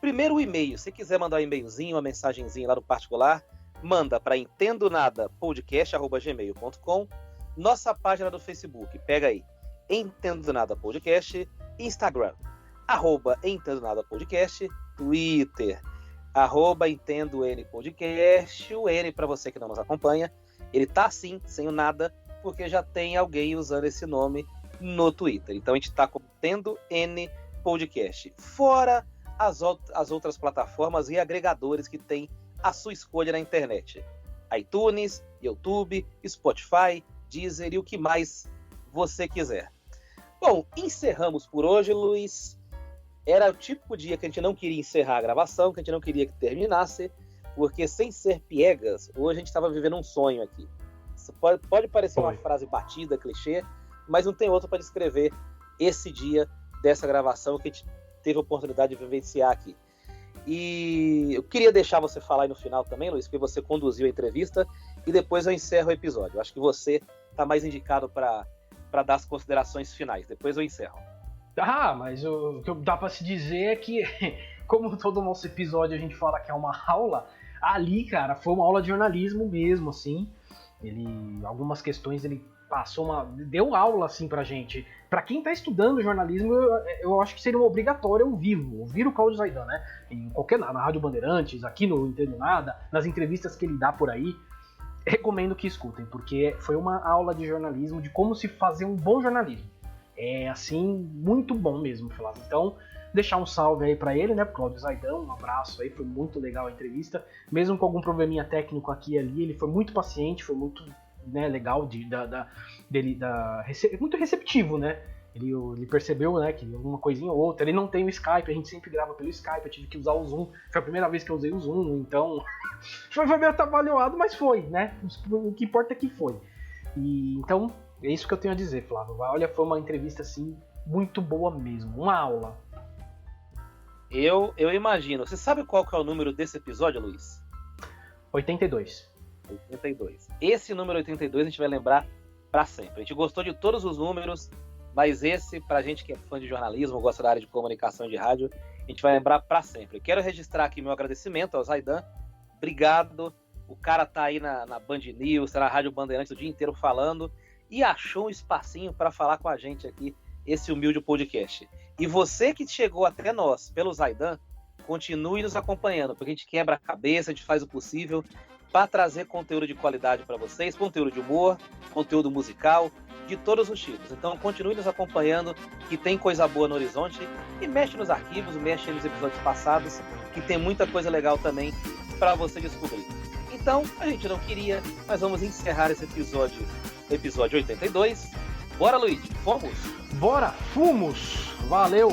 [SPEAKER 1] Primeiro, o e-mail. Se quiser mandar um e-mailzinho, uma mensagenzinha lá no particular, manda para entendonadapodcast@gmail.com. Nossa página do Facebook, pega aí, Entendo Nada Podcast, Instagram, @EntendoNadaPodcast, Twitter, @EntendoNPodcast, o N para você que não nos acompanha, ele tá assim, sem o nada, porque já tem alguém usando esse nome no Twitter. Então a gente tá com Entendo N Podcast. Fora as outras plataformas e agregadores que tem a sua escolha na internet. iTunes, YouTube, Spotify, Deezer e o que mais você quiser. Bom, encerramos por hoje, Luiz. Era o típico dia que a gente não queria encerrar a gravação, que a gente não queria que terminasse, porque sem ser piegas, hoje a gente estava vivendo um sonho aqui. Isso pode parecer uma frase batida, clichê, mas não tem outro para descrever esse dia dessa gravação que a gente teve a oportunidade de vivenciar aqui. E eu queria deixar você falar aí no final também, Luiz, porque você conduziu a entrevista e depois eu encerro o episódio. Eu acho que você está mais indicado para dar as considerações finais. Depois eu encerro.
[SPEAKER 2] Mas o que dá pra se dizer é que, como todo nosso episódio a gente fala que é uma aula, ali, cara, foi uma aula de jornalismo mesmo, assim. Algumas questões ele deu aula, assim, pra gente. Pra quem tá estudando jornalismo, eu acho que seria uma obrigatória ouvir o Cláudio Zaidan, né? Na Rádio Bandeirantes, aqui no Entendo Nada, nas entrevistas que ele dá por aí. Recomendo que escutem, porque foi uma aula de jornalismo, de como se fazer um bom jornalismo. É, assim, muito bom mesmo, Flávio. Então, deixar um salve aí pra ele, né, pro Cláudio Zaidan, um abraço aí, foi muito legal a entrevista. Mesmo com algum probleminha técnico aqui e ali, ele foi muito paciente, foi muito, né, legal, muito receptivo, né. Ele percebeu, né, que alguma coisinha ou outra. Ele não tem o Skype, a gente sempre grava pelo Skype, eu tive que usar o Zoom. Foi a primeira vez que eu usei o Zoom, então foi meio atabalhoado, mas foi, né. O que importa é que foi. Então, é isso que eu tenho a dizer, Flávio. Olha, foi uma entrevista, assim, muito boa mesmo. Uma aula.
[SPEAKER 1] Eu imagino. Você sabe qual que é o número desse episódio, Luiz?
[SPEAKER 2] 82.
[SPEAKER 1] 82. Esse número 82 a gente vai lembrar pra sempre. A gente gostou de todos os números, mas esse, pra gente que é fã de jornalismo, gosta da área de comunicação de rádio, a gente vai lembrar pra sempre. Quero registrar aqui meu agradecimento ao Zaidan. Obrigado. O cara tá aí na Band News, tá na Rádio Bandeirantes o dia inteiro falando e achou um espacinho para falar com a gente aqui, esse humilde podcast. E você que chegou até nós pelo Zaidan, continue nos acompanhando, porque a gente quebra a cabeça, a gente faz o possível para trazer conteúdo de qualidade para vocês, conteúdo de humor, conteúdo musical, de todos os tipos. Então continue nos acompanhando, que tem coisa boa no horizonte, e mexe nos arquivos, mexe nos episódios passados, que tem muita coisa legal também para você descobrir. Então, a gente não queria, mas vamos encerrar esse episódio 82. Bora, Luiz, fomos?
[SPEAKER 2] Bora, fomos! Valeu!